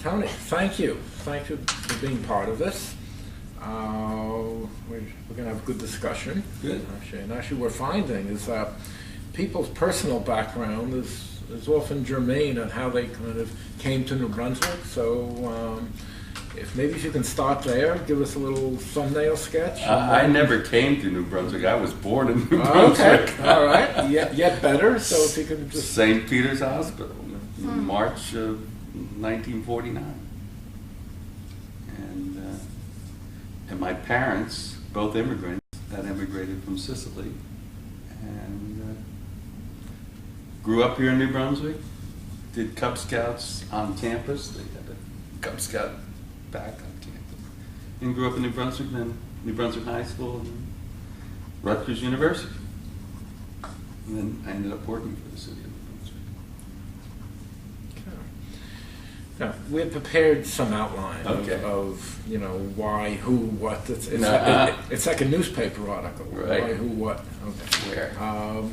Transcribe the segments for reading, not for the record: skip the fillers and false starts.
Tony, thank you. Thank you for being part of this. We're going to have a good discussion. Good. Actually, we're finding is that people's personal background is often germane on how they kind of came to New Brunswick. So if you can start there, give us a little thumbnail sketch. I never came to New Brunswick. I was born in New Brunswick. Okay, all right. Yet better. So if you could just... St. Peter's Hospital in March of 1949. And my parents, both immigrants, had immigrated from Sicily and grew up here in New Brunswick, did Cub Scouts on campus. They had a Cub Scout back on campus. And grew up in New Brunswick, then New Brunswick High School and Rutgers University. And then I ended up working for the City of New Brunswick. Now, we had prepared some outline of why, who, what. It's like a newspaper article. Right. Why, who, what. Okay. Where?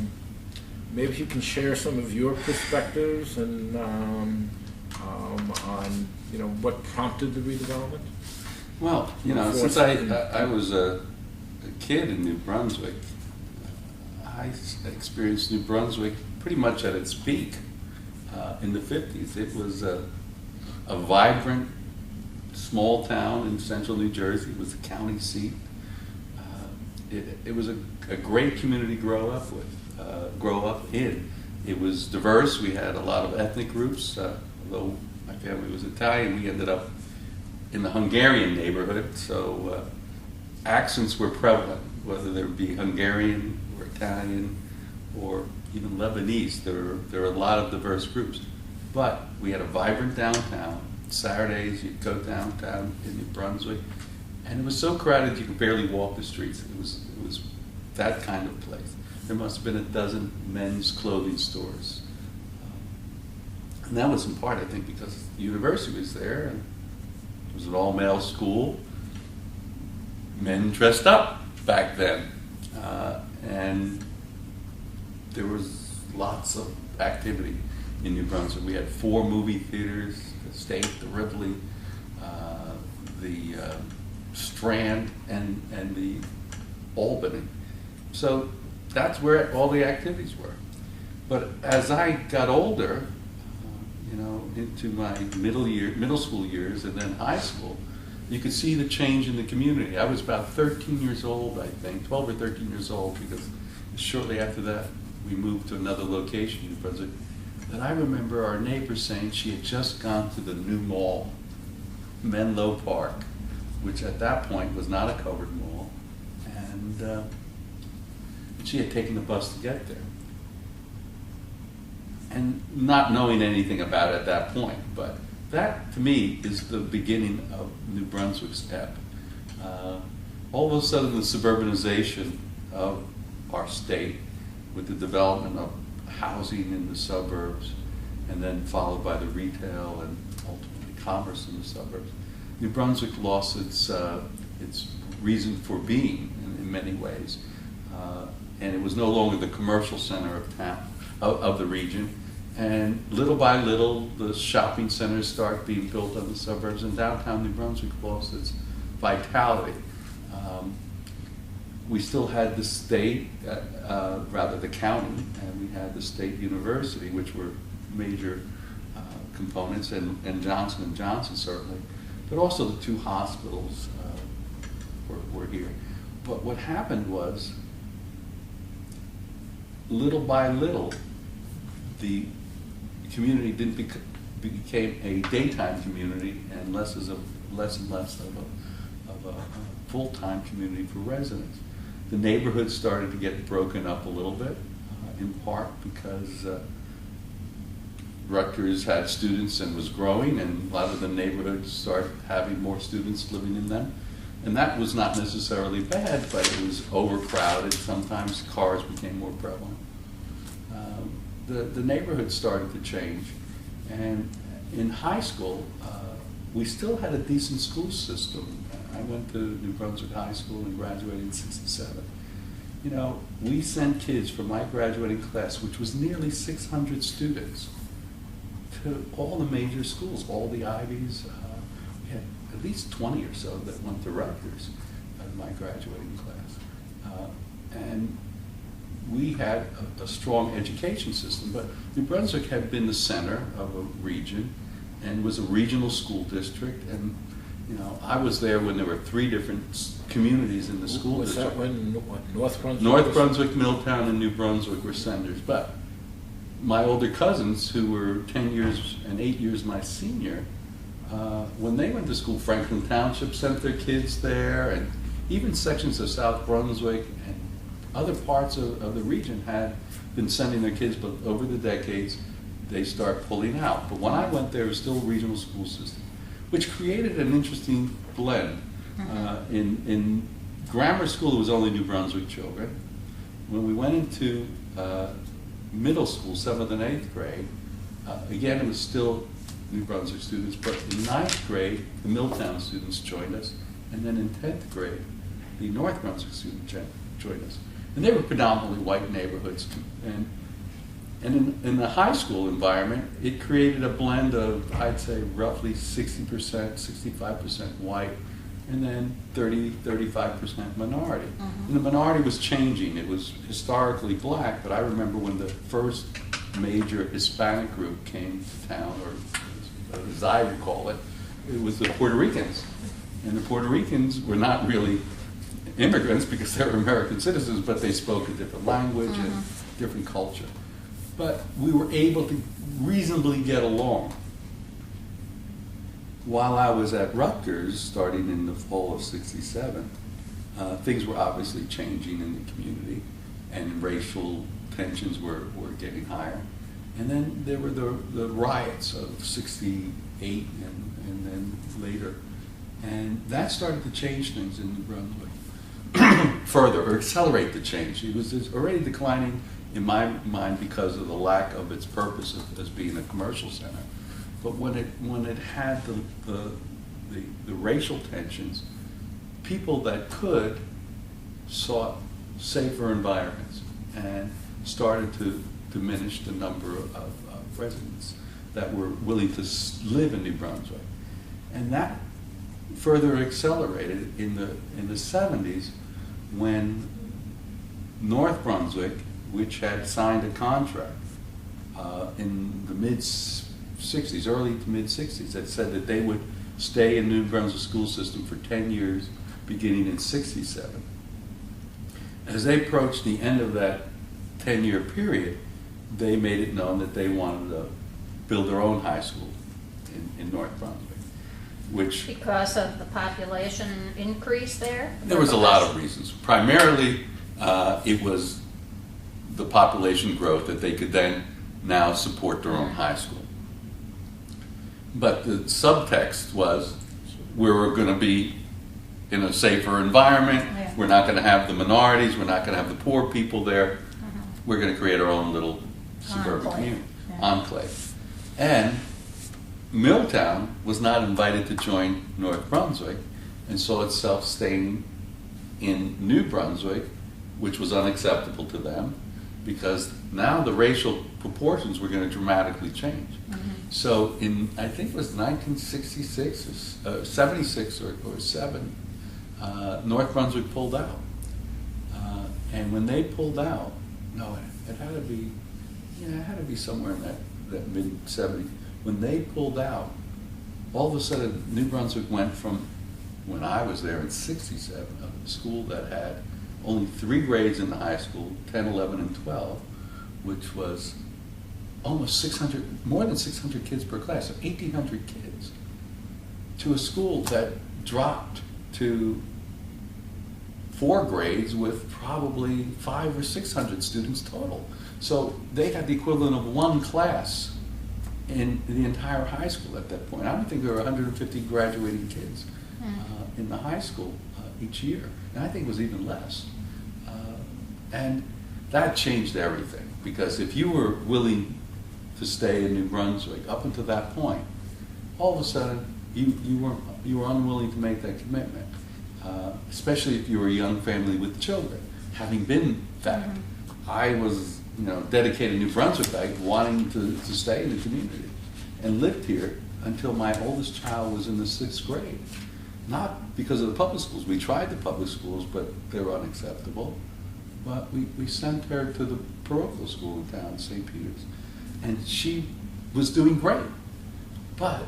Maybe you can share some of your perspectives and on what prompted the redevelopment. Well, since I was a kid in New Brunswick, I experienced New Brunswick pretty much at its peak in the 50s. It was a vibrant, small town in central New Jersey. It was the county seat. It was a great community to grow up in. It was diverse. We had a lot of ethnic groups. Although my family was Italian, we ended up in the Hungarian neighborhood, so accents were prevalent, whether they be Hungarian or Italian or even Lebanese. There were a lot of diverse groups. But we had a vibrant downtown. Saturdays, you'd go downtown in New Brunswick, and it was so crowded you could barely walk the streets. It was that kind of place. There must have been a dozen men's clothing stores. And that was in part, I think, because the university was there, and it was an all-male school. Men dressed up back then. And there was lots of activity in New Brunswick. We had 4 movie theaters, the State, the Rivoli, the Strand, and the Albany. So that's where all the activities were. But as I got older, into my middle school years and then high school, you could see the change in the community. I was about 13 years old, I think, 12 or 13 years old, because shortly after that we moved to another location in New Brunswick. And I remember our neighbor saying she had just gone to the new mall, Menlo Park, which at that point was not a covered mall, and she had taken the bus to get there. And not knowing anything about it at that point, but that to me is the beginning of New Brunswick's ebb. All of a sudden the suburbanization of our state with the development of housing in the suburbs, and then followed by the retail and ultimately commerce in the suburbs. New Brunswick lost its reason for being in many ways, and it was no longer the commercial center of town, of the region. And little by little, the shopping centers start being built in the suburbs, and downtown New Brunswick lost its vitality. We still had the state, rather the county, and we had the state university, which were major components, and Johnson & Johnson certainly, but also the 2 hospitals were here. But what happened was, little by little, the community became a daytime community and less and less of a full-time community for residents. The neighborhood started to get broken up a little bit, in part because Rutgers had students and was growing, and a lot of the neighborhoods started having more students living in them. And that was not necessarily bad, but it was overcrowded. Sometimes cars became more prevalent. The neighborhood started to change. And in high school, we still had a decent school system. I went to New Brunswick High School and graduated in '67. We sent kids from my graduating class, which was nearly 600 students, to all the major schools, all the Ivies. We had at least 20 or so that went to Rutgers out of my graduating class. And we had a strong education system, but New Brunswick had been the center of a region and was a regional school district. And I was there when there were 3 different communities in the school was district. Was that when North Brunswick? North Brunswick, Milltown, and New Brunswick were centers. But my older cousins, who were 10 years and 8 years my senior, when they went to school, Franklin Township sent their kids there, and even sections of South Brunswick and other parts of the region had been sending their kids, but over the decades, they start pulling out. But when I went there, it was still a regional school system, which created an interesting blend. In grammar school, it was only New Brunswick children. When we went into middle school, 7th and 8th grade, again, it was still New Brunswick students, but in 9th grade, the Milltown students joined us, and then in 10th grade, the North Brunswick students joined us. And they were predominantly white neighborhoods. And in the high school environment, it created a blend of, I'd say, roughly 60%, 65% white, and then 35% minority. And the minority was changing. It was historically black, but I remember when the first major Hispanic group came to town, or as I recall it, it was the Puerto Ricans. And the Puerto Ricans were not really immigrants because they were American citizens, but they spoke a different language and different culture. But we were able to reasonably get along. While I was at Rutgers, starting in the fall of '67, things were obviously changing in the community, and racial tensions were getting higher. And then there were the riots of '68 and then later. And that started to change things in New Brunswick further, or accelerate the change. It was already declining in my mind because of the lack of its purpose as being a commercial center. But when it had the racial tensions, people that could sought safer environments and started to diminish the number of residents that were willing to live in New Brunswick. And that further accelerated in the 70s when North Brunswick, which had signed a contract in the mid-60s, early to mid-60s, that said that they would stay in New Brunswick school system for 10 years, beginning in '67. As they approached the end of that 10-year period, they made it known that they wanted to build their own high school in North Brunswick. Which, because of the population increase there? There was a lot of reasons. Primarily, it was the population growth that they could then now support their own high school. But the subtext was, we were going to be in a safer environment. Yeah. We're not going to have the minorities. We're not going to have the poor people there. We're going to create our own little suburban community, enclave. And Milltown was not invited to join North Brunswick and saw itself staying in New Brunswick, which was unacceptable to them because now the racial proportions were going to dramatically change. So in, I think it was 1966 or 76 or 7, North Brunswick pulled out. And when they pulled out, no, it had to be, it had to be somewhere in that mid-70s. When they pulled out, all of a sudden New Brunswick went from, when I was there in '67, a school that had only 3 grades in the high school, 10, 11, and 12, which was almost 600, more than 600 kids per class, so 1,800 kids, to a school that dropped to 4 grades with probably 500 or 600 students total. So they had the equivalent of 1 class in the entire high school at that point. I don't think there were 150 graduating kids in the high school each year, and I think it was even less. And that changed everything, because if you were willing to stay in New Brunswick up until that point, all of a sudden you were unwilling to make that commitment, especially if you were a young family with children. Having been that, I was dedicated New Brunswickite, wanting to stay in the community. and lived here until my oldest child was in the 6th grade. Not because of the public schools. We tried the public schools, but they were unacceptable. But we sent her to the parochial school in town, St. Peter's. And she was doing great. But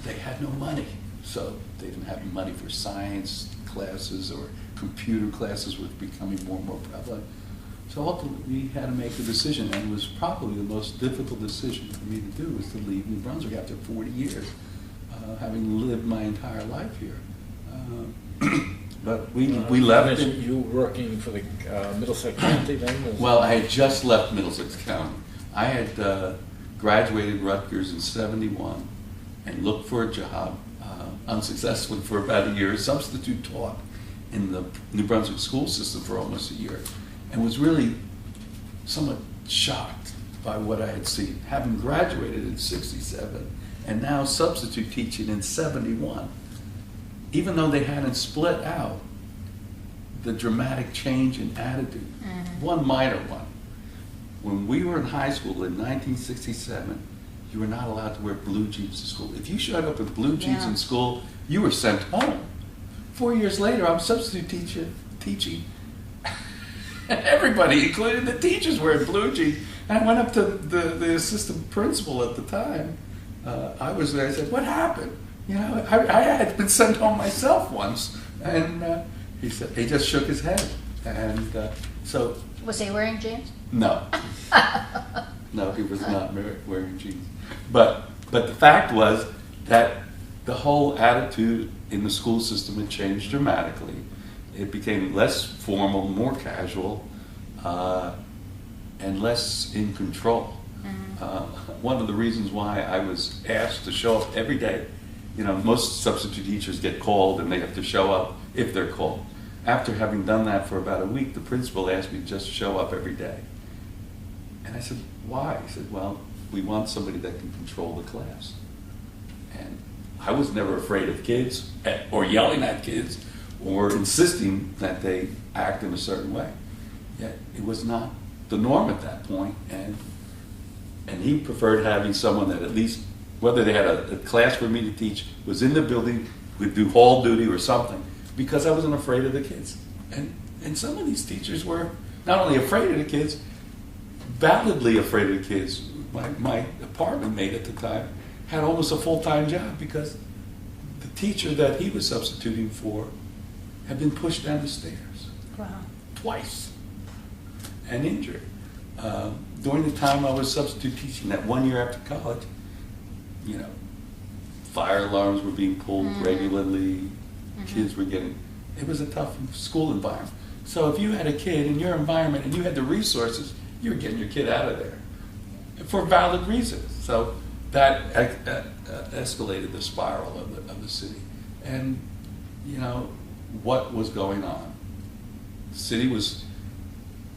they had no money. So they didn't have money for science classes, or computer classes were becoming more and more prevalent. So ultimately we had to make a decision, and it was probably the most difficult decision for me to do, was to leave New Brunswick after 40 years, having lived my entire life here. But we left. You were working for the Middlesex County then? Well, I had just left Middlesex County. I had graduated Rutgers in '71 and looked for a job unsuccessfully for about a year, substitute taught in the New Brunswick school system for almost a year, and was really somewhat shocked by what I had seen, having graduated in '67 and now substitute teaching in '71. Even though they hadn't split out the dramatic change in attitude, one minor one. When we were in high school in 1967, you were not allowed to wear blue jeans to school. If you showed up with blue jeans in school, you were sent home. 4 years later, I'm substitute teaching. And everybody, including the teachers, wearing blue jeans. And I went up to the assistant principal at the time. I was there. I said, "What happened? You know, I had been sent home myself once." And he said, he just shook his head. And so. Was he wearing jeans? No. No, he was not wearing jeans. But the fact was that the whole attitude in the school system had changed dramatically. It became less formal, more casual, and less in control. One of the reasons why I was asked to show up every day, you know, most substitute teachers get called and they have to show up if they're called. After having done that for about a week, the principal asked me to just show up every day. And I said, "Why?" He said, "Well, we want somebody that can control the class." And I was never afraid of kids or yelling at kids or insisting that they act in a certain way. Yet it was not the norm at that point, and he preferred having someone that at least, whether they had a class for me to teach, was in the building, would do hall duty or something, because I wasn't afraid of the kids. And some of these teachers were not only afraid of the kids, validly afraid of the kids. My apartment mate at the time had almost a full-time job because the teacher that he was substituting for had been pushed down the stairs. Wow. Twice and injured. During the time I was substitute teaching, that 1 year after college, you know, fire alarms were being pulled regularly. Kids were getting, it was a tough school environment. So if you had a kid in your environment and you had the resources, you were getting your kid out of there for valid reasons. So that escalated the spiral of the city. And, you know, what was going on? The city was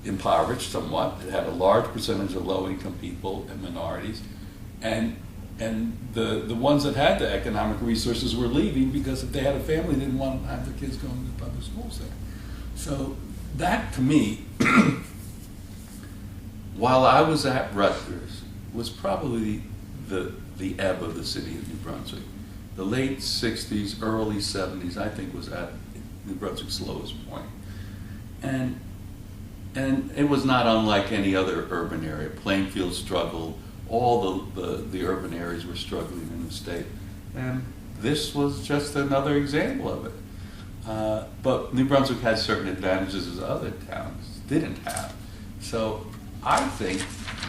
impoverished somewhat. It had a large percentage of low-income people and minorities. And the ones that had the economic resources were leaving because if they had a family, they didn't want to have their kids going to the public schools there. So that, to me, while I was at Rutgers, was probably the ebb of the city of New Brunswick. The late 60s, early 70s, I think, was at New Brunswick's lowest point. And it was not unlike any other urban area. Plainfield struggled. All the urban areas were struggling in the state. And this was just another example of it. But New Brunswick had certain advantages as other towns didn't have. So I think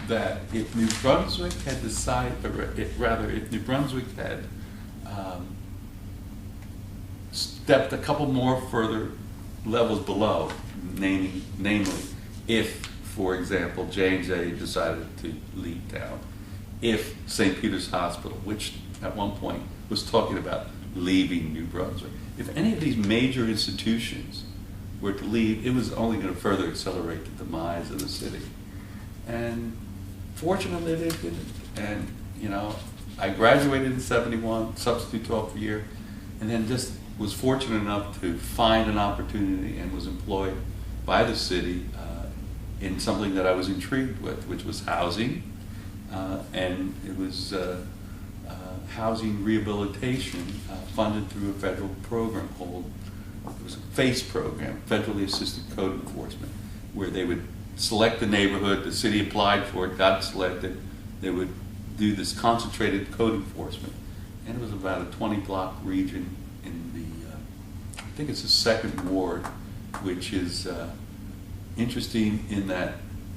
that if New Brunswick had decided, if New Brunswick had stepped a couple more further levels below, namely, if, for example, J&J decided to leave town, if St. Peter's Hospital, which at one point was talking about leaving New Brunswick, if any of these major institutions were to leave, it was only going to further accelerate the demise of the city. And fortunately, they didn't. And, you know, I graduated in '71, substitute taught for a year, and then just was fortunate enough to find an opportunity and was employed by the city in something that I was intrigued with, which was housing. And it was housing rehabilitation funded through a federal program called, it was a FACE program, Federally Assisted Code Enforcement, where they would select the neighborhood, the city applied for it, got selected, they would do this concentrated code enforcement. And it was about a 20-block region in the, I think it's the 2nd Ward, which is interesting in that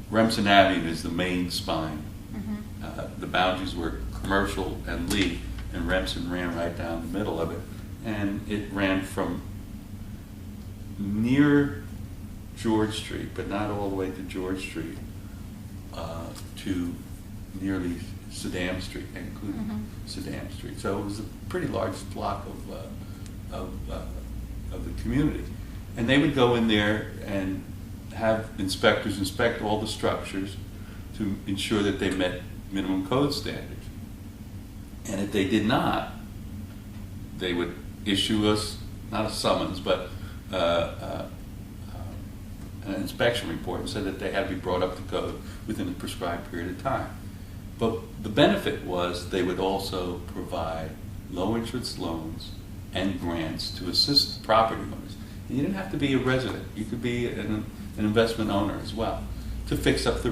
Remsen Avenue is the main spine. The boundaries were Commercial and Lee, and Remsen ran right down the middle of it. And it ran from near George Street, but not all the way to George Street, to nearly Saddam Street, including Saddam Street. So it was a pretty large block of the community. And they would go in there and have inspectors inspect all the structures to ensure that they met minimum code standards. And if they did not, they would issue us, not a summons, but an inspection report and said that they had to be brought up to code within a prescribed period of time. But the benefit was they would also provide low interest loans and grants to assist property owners. And you didn't have to be a resident. You could be an investment owner as well to fix up the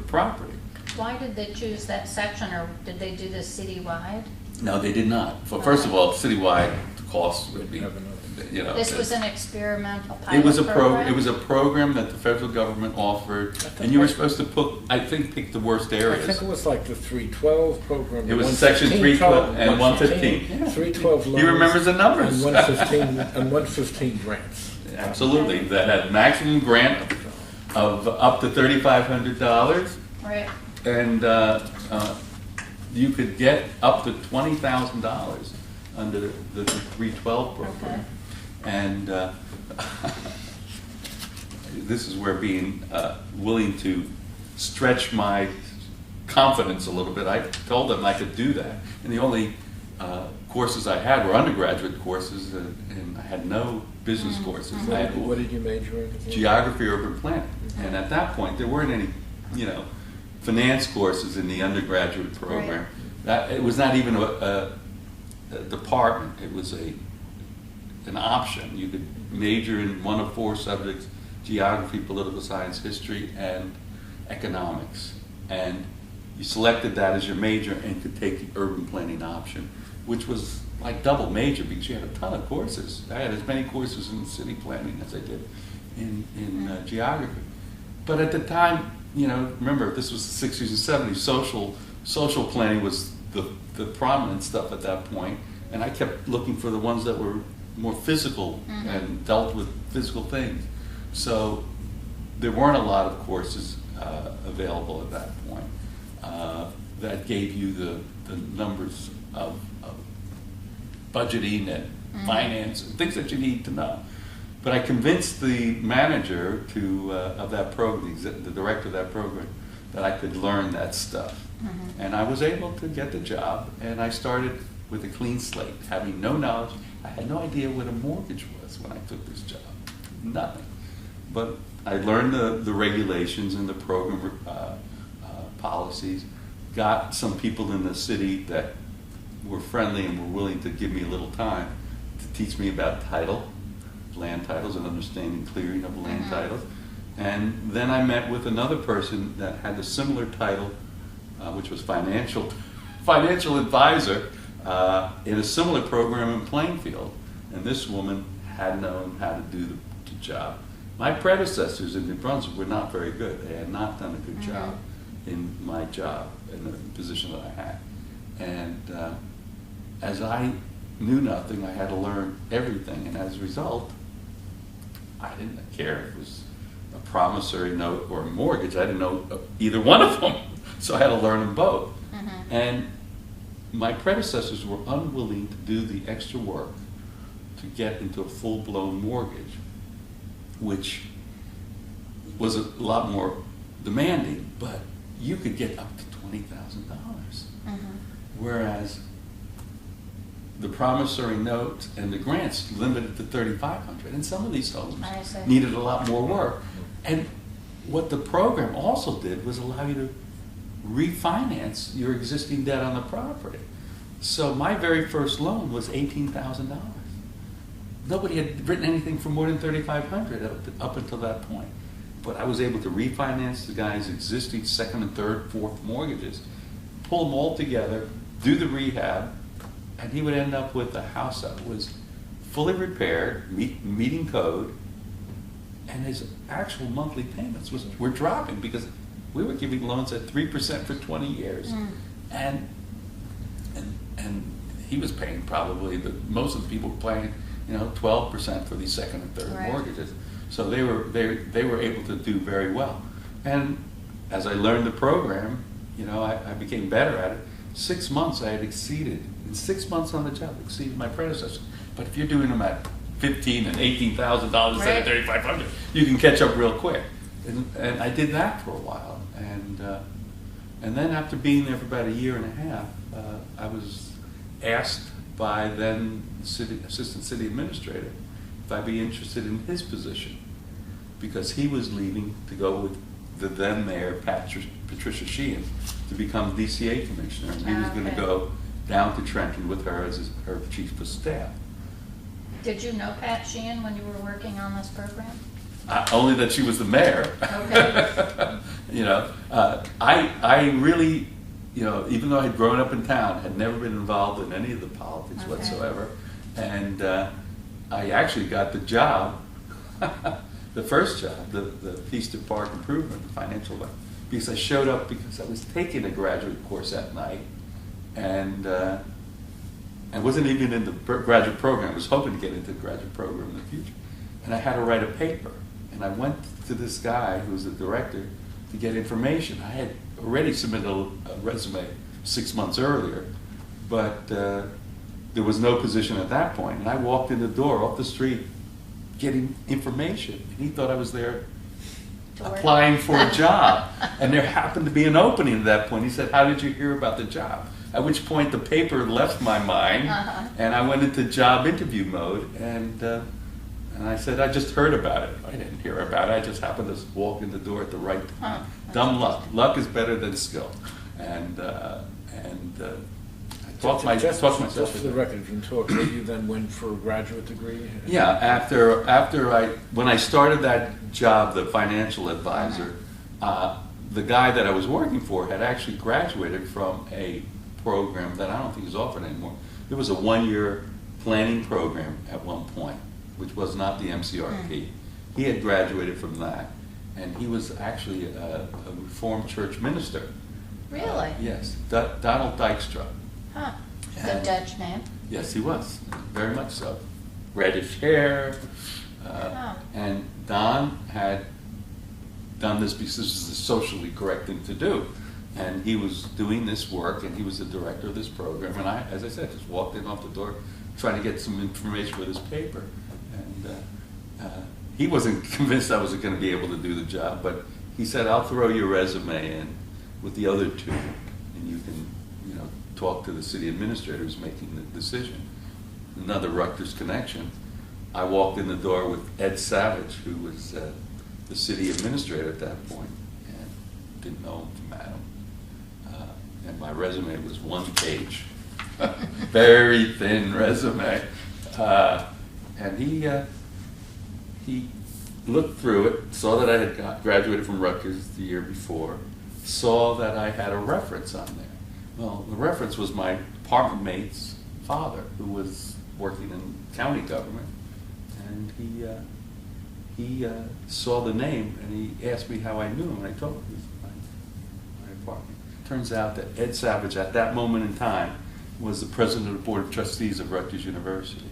property. Why did they choose that section, or did they do this citywide? No, they did not. First of all, citywide, the cost would be, you know. This was an experimental pilot It was a program? It was a program that the federal government offered, and you were supposed to pick the worst areas. I think it was like the 312 program. It was section 312 and 115. Yeah. 312 loans. He remembers the numbers. And 115 grants. Absolutely, that had maximum grant of up to $3,500, Right. and you could get up to $20,000 under the 312 program. Okay. And this is where being willing to stretch my confidence a little bit, I told them I could do that. And the only courses I had were undergraduate courses, and I had no business courses. I had What did you major in? geography, urban planning. And at that point, there weren't any, finance courses in the undergraduate program. That it was not even a department. It was an option. You could major in one of 4 subjects: geography, political science, history, and economics. And you selected that as your major and could take the urban planning option, which was like double major because you had a ton of courses. I had as many courses in city planning as I did in geography. But at the time, remember, this was the 60s and 70s. Social planning was the prominent stuff at that point, and I kept looking for the ones that were more physical and dealt with physical things. So there weren't a lot of courses available at that point that gave you the numbers of budgeting and finance and things that you need to know. But I convinced the manager of that program, the director of that program, that I could learn that stuff. And I was able to get the job, and I started with a clean slate, having no knowledge. I had no idea what a mortgage was when I took this job. Nothing. But I learned the regulations and the program policies, got some people in the city that were friendly and were willing to give me a little time to teach me about land titles and understanding clearing of land titles. And then I met with another person that had a similar title, which was financial advisor, in a similar program in Plainfield. And this woman had known how to do the job. My predecessors in New Brunswick were not very good. They had not done a good job in my job, in the position that I had. And as I knew nothing, I had to learn everything. And as a result, I didn't care if it was a promissory note or a mortgage. I didn't know either one of them. So I had to learn them both. And my predecessors were unwilling to do the extra work to get into a full-blown mortgage, which was a lot more demanding, but you could get up to $20,000. Whereas the promissory note and the grants limited to $3,500, and some of these homes needed a lot more work. And what the program also did was allow you to refinance your existing debt on the property. So my very first loan was $18,000. Nobody had written anything for more than $3,500 up until that point. But I was able to refinance the guy's existing second and third, fourth mortgages, pull them all together, do the rehab, and he would end up with a house that was fully repaired, meeting code, and his actual monthly payments were dropping because we were giving loans at 3% for 20 years. And he was paying probably, most of the people were paying, 12% for these second and third mortgages. So they were able to do very well. And as I learned the program, I became better at it. 6 months I had exceeded, in 6 months on the job, exceeded my predecessor. But if you're doing them at $15,000 and $18,000 instead of $3,500, you can catch up real quick. And I did that for a while. And then after being there for about a year and a half, I was asked by then assistant city administrator if I'd be interested in his position, because he was leaving to go with the then mayor, Patricia Sheehan, to become DCA commissioner, and he was going to go down to Trenton with her as her chief of staff. Did you know Pat Sheehan when you were working on this program? Only that she was the mayor. Okay. I really, even though I had grown up in town, had never been involved in any of the politics whatsoever, and I actually got the job, the first job, the Feasted Park improvement, the financial one, because I showed up because I was taking a graduate course that night, and wasn't even in the graduate program. I was hoping to get into the graduate program in the future, and I had to write a paper, and I went to this guy who was the director to get information. I had already submitted a resume 6 months earlier, but there was no position at that point. And I walked in the door off the street getting information, and he thought I was there applying for a job. And there happened to be an opening at that point. He said, "How did you hear about the job?" At which point the paper left my mind, and I went into job interview mode, and I said, "I just heard about it." I didn't hear about it. I just happened to walk in the door at the right time. Dumb luck. Luck is better than skill. And I talked myself. Just for the record, you can talk. So you then went for a graduate degree. Yeah. When I started that job, the financial advisor, the guy that I was working for had actually graduated from a program that I don't think is offered anymore. There was a 1-year planning program at one point, which was not the MCRP. He had graduated from that, and he was actually a Reformed church minister. Really? Yes, Donald Dykstra. Huh. Good Dutch name. Yes, he was, very much so. Reddish hair, and Don had done this because this is the socially correct thing to do. And he was doing this work, and he was the director of this program. And I, as I said, just walked in off the door trying to get some information for this paper. And he wasn't convinced I was going to be able to do the job, but he said, "I'll throw your resume in with the other two, and you can, talk to the city administrator who's making the decision." Another Rutgers connection. I walked in the door with Ed Savage, who was the city administrator at that point, and didn't know him from Adam. And my resume was 1 page, very thin resume. And he looked through it, saw that I had graduated from Rutgers the year before, saw that I had a reference on there. Well, the reference was my apartment mate's father, who was working in county government, and he saw the name, and he asked me how I knew him, and I told him he was my apartment. Turns out that Ed Savage, at that moment in time, was the president of the Board of Trustees of Rutgers University.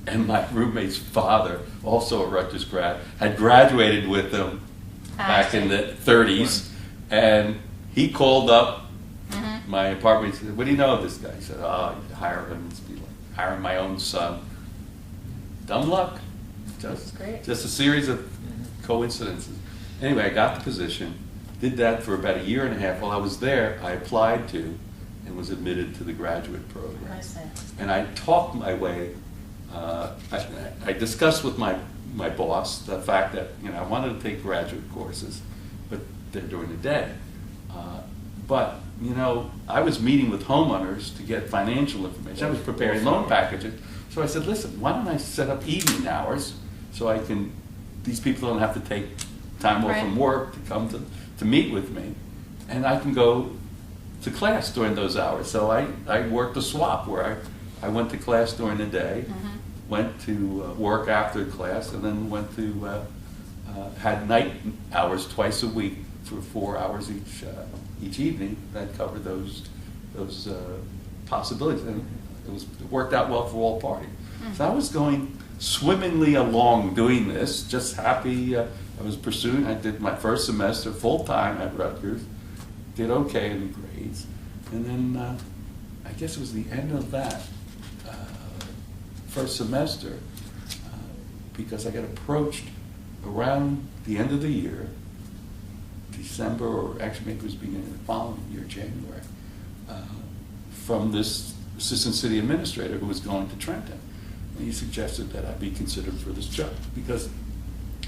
And my roommate's father, also a Rutgers grad, had graduated with him back in the 30s, and he called up my apartment and said, "What do you know of this guy?" He said, "Oh, you hire him. It's like hiring my own son." Dumb luck. Just a series of coincidences. Anyway, I got the position, did that for about a year and a half. While I was there, I applied to and was admitted to the graduate program. I see. And I talked my way, I discussed with my boss the fact that I wanted to take graduate courses, but they're during the day. But you know, I was meeting with homeowners to get financial information. I was preparing loan packages. So I said, listen, why don't I set up evening hours so I can, these people don't have to take time off from work to come to meet with me, and I can go to class during those hours. So I worked a swap where I went to class during the day, went to work after class, and then went to, had night hours twice a week for 4 hours each evening that covered those possibilities. And it worked out well for all parties. So I was going swimmingly along doing this, just happy. I was pursuing. I did my first semester full-time at Rutgers, did okay in grades. And then I guess it was the end of that first semester because I got approached around the end of the year, December, or actually maybe it was beginning of the following year, January, from this assistant city administrator who was going to Trenton. And he suggested that I be considered for this job because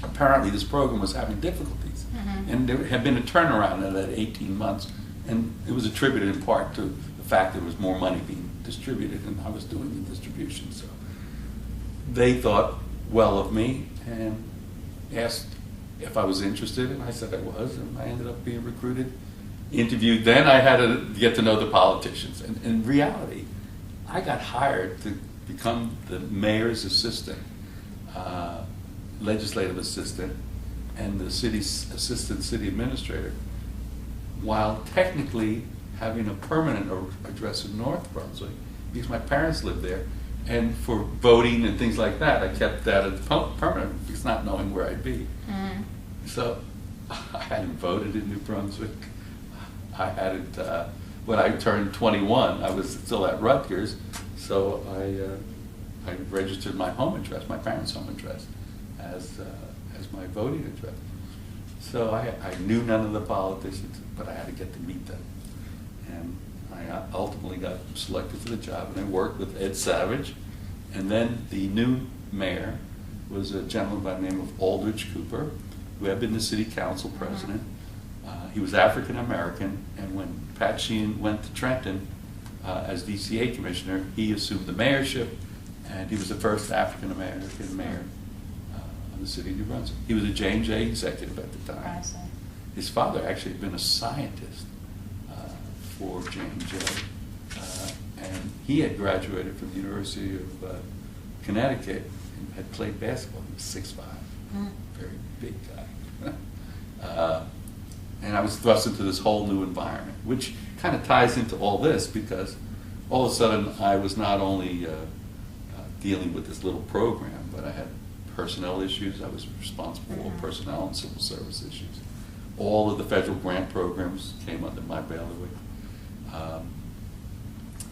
apparently this program was having difficulties. And there had been a turnaround in that 18 months, and it was attributed in part to the fact there was more money being distributed and I was doing the distribution. So they thought well of me and asked if I was interested, and I said I was, and I ended up being recruited, interviewed. Then I had to get to know the politicians. And in reality, I got hired to become the mayor's assistant, legislative assistant, and the city's assistant city administrator, while technically having a permanent address in North Brunswick, because my parents lived there. And for voting and things like that, I kept that as permanent, because not knowing where I'd be. So I hadn't voted in New Brunswick. I hadn't, when I turned 21, I was still at Rutgers, so I registered my home address, my parents' home address, as my voting address. So I knew none of the politicians, but I had to get to meet them. And I ultimately got selected for the job, and I worked with Ed Savage. And then the new mayor was a gentleman by the name of Aldridge Cooper, who had been the city council president. He was African American, and when Pat Sheehan went to Trenton as DCA commissioner, he assumed the mayorship, and he was the first African American mayor of the city of New Brunswick. He was a J&J executive at the time. His father actually had been a scientist for J&J, and he had graduated from the University of Connecticut and had played basketball. He was 6'5", very big guy. And I was thrust into this whole new environment, which kind of ties into all this, because all of a sudden I was not only dealing with this little program, but I had personnel issues. I was responsible for personnel and civil service issues. All of the federal grant programs came under my bailiwick.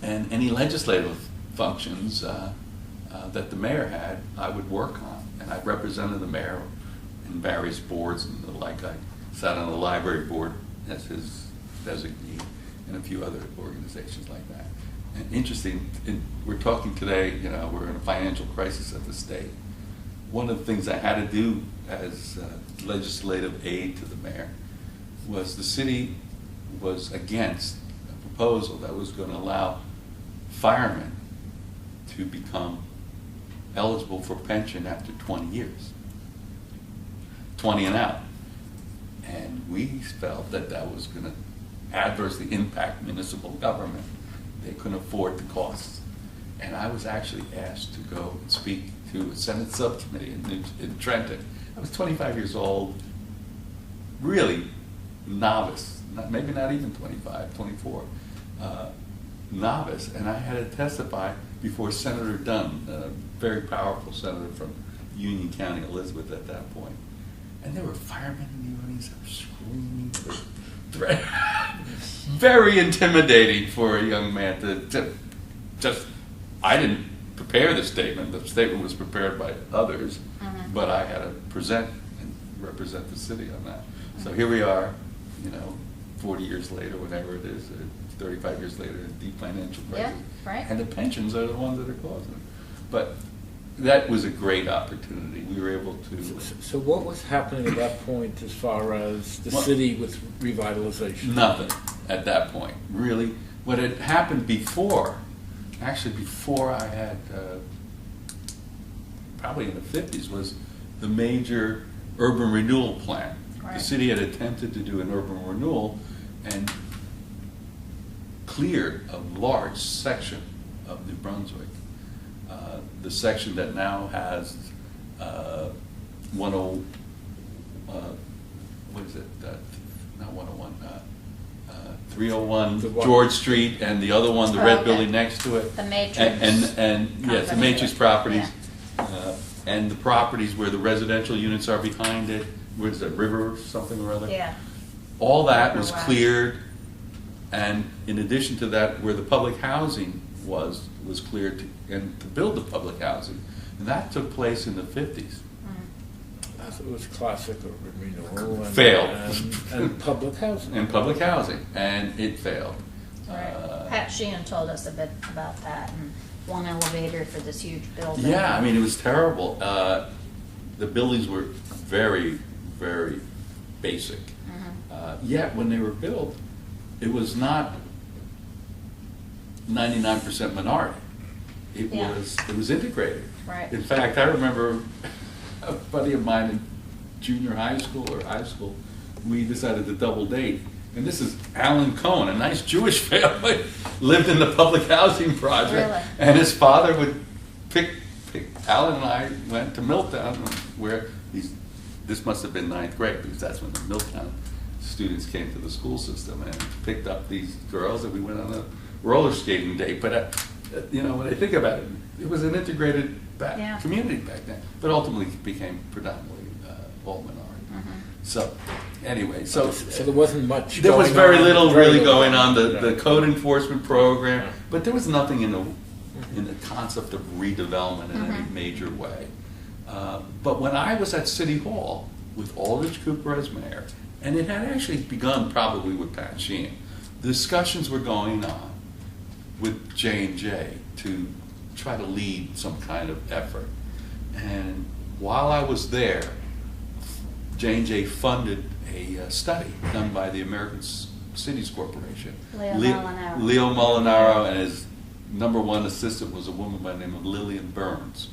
And any legislative functions that the mayor had, I would work on. And I represented the mayor in various boards and the like. I sat on the library board as his designee and a few other organizations like that. And interesting, we're talking today, you know, we're in a financial crisis at the state. One of the things I had to do as legislative aid to the mayor was the city was against a proposal that was going to allow firemen to become eligible for pension after 20 years, 20 and out. And we felt that that was going to adversely impact municipal government. They couldn't afford the costs. And I was actually asked to go and speak to a Senate subcommittee in Trenton. I was 25 years old, really novice, maybe not even 25, 24, novice, and I had to testify before Senator Dunn, a very powerful senator from Union County, Elizabeth at that point. And there were firemen in the audience that were screaming. Very intimidating for a young man to just, I didn't prepare the statement was prepared by others, but I had to present and represent the city on that. So here we are, you know, 40 years later, whatever it is, 35 years later, deep financial crisis. Yeah, right. And the pensions are the ones that are causing it. But that was a great opportunity. We were able to... So what was happening at that point as far as the city with revitalization? Nothing. at that point. Really, what had happened before, actually before I had, probably in the 50s, was the major urban renewal plan. Right. The city had attempted to do an urban renewal and cleared a large section of New Brunswick. The section that now has 10, what is it? Not 101, 301 The what? George Street, and the other one, the Oh, red okay. building next to it. The Matrix And yes, the company. Matrix properties. Yeah. And the properties where the residential units are behind it, where is it, River something or other? Yeah, All that was River West. cleared, and in addition to that, where the public housing was cleared and to build the public housing. And that took place in the 50s. It was classic urban renewal. And, Failed. And public housing. And public housing, and it failed. right. Pat Sheehan told us a bit about that, and one elevator for this huge building. Yeah, I mean, it was terrible. The buildings were very, very basic. Yet, when they were built, it was not 99% minority. It Yeah. was integrated. Right. In fact, I remember a buddy of mine in junior high school or high school, we decided to double date. And this is Alan Cohen, a nice Jewish family, lived in the public housing project. Really? And his father would pick, Alan and I went to Milltown, where this must have been 9th grade, because that's when the Milltown students came to the school system, and picked up these girls, and we went on a roller skating date. But, when I think about it, it was an integrated Yeah. community back then, but ultimately it became predominantly all minority. So, anyway, So there wasn't much there was going very on, little very really little. going on, the Yeah. code enforcement program, Yeah. but there was nothing in the concept of redevelopment in any major way. But when I was at City Hall with Aldrich Cooper as mayor, and it had actually begun probably with Pat Sheehan, discussions were going on with J&J to try to lead some kind of effort. And while I was there, J&J funded a study done by the American Cities Corporation. Leo Molinaro. Leo Molinaro, and his #1 assistant was a woman by the name of Lillian Burns.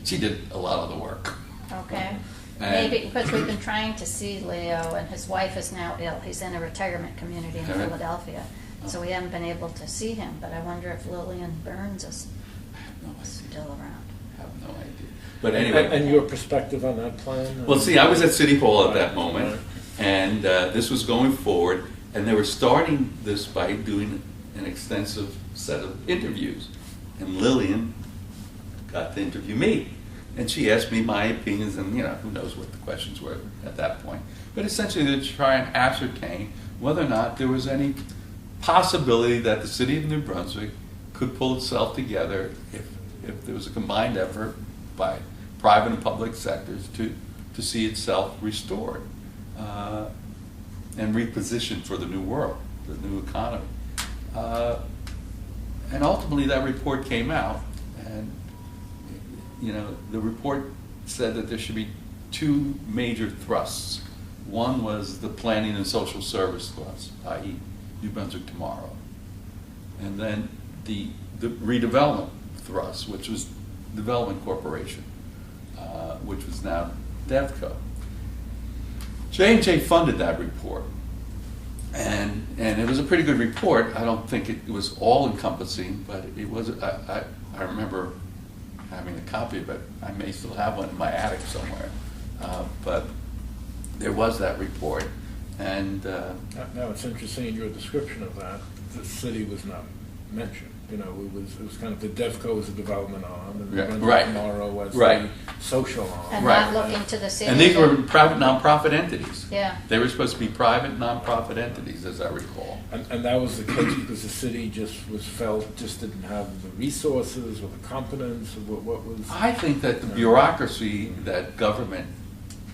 She did a lot of the work. Okay. And- Maybe, because we've been trying to see Leo, and his wife is now ill. He's in a retirement community in All right. Philadelphia. So we haven't been able to see him, but I wonder if Lillian Burns is No idea. still around. I have no idea. But anyway. And your perspective on that plan? Well, see, I was at City Hall at that Right, moment, right. and this was going forward, and they were starting this by doing an extensive set of interviews. And Lillian got to interview me, and she asked me my opinions, and who knows what the questions were at that point. But essentially to try and ascertain whether or not there was any possibility that the city of New Brunswick could pull itself together if there was a combined effort by private and public sectors to see itself restored and repositioned for the new world, the new economy. And ultimately that report came out, and the report said that there should be 2 major thrusts. One was the planning and social service thrust, i.e. New Brunswick Tomorrow. And then the redevelopment thrust, which was Development Corporation, which was now Devco. J&J funded that report. And it was a pretty good report. I don't think it was all encompassing, but it was, I remember having a copy of it. I may still have one in my attic somewhere. But there was that report. And Now, it's interesting in your description of that, the city was not mentioned. It was kind of the Devco as a development arm, and Yeah, Brunswick right. Tomorrow as Right. the social arm. And Right. not looking to the city. and these were to- private nonprofit entities. Yeah. They were supposed to be private nonprofit entities, as I recall. And that was the case because the city just didn't have the resources or the competence, or what was... I think that the bureaucracy that government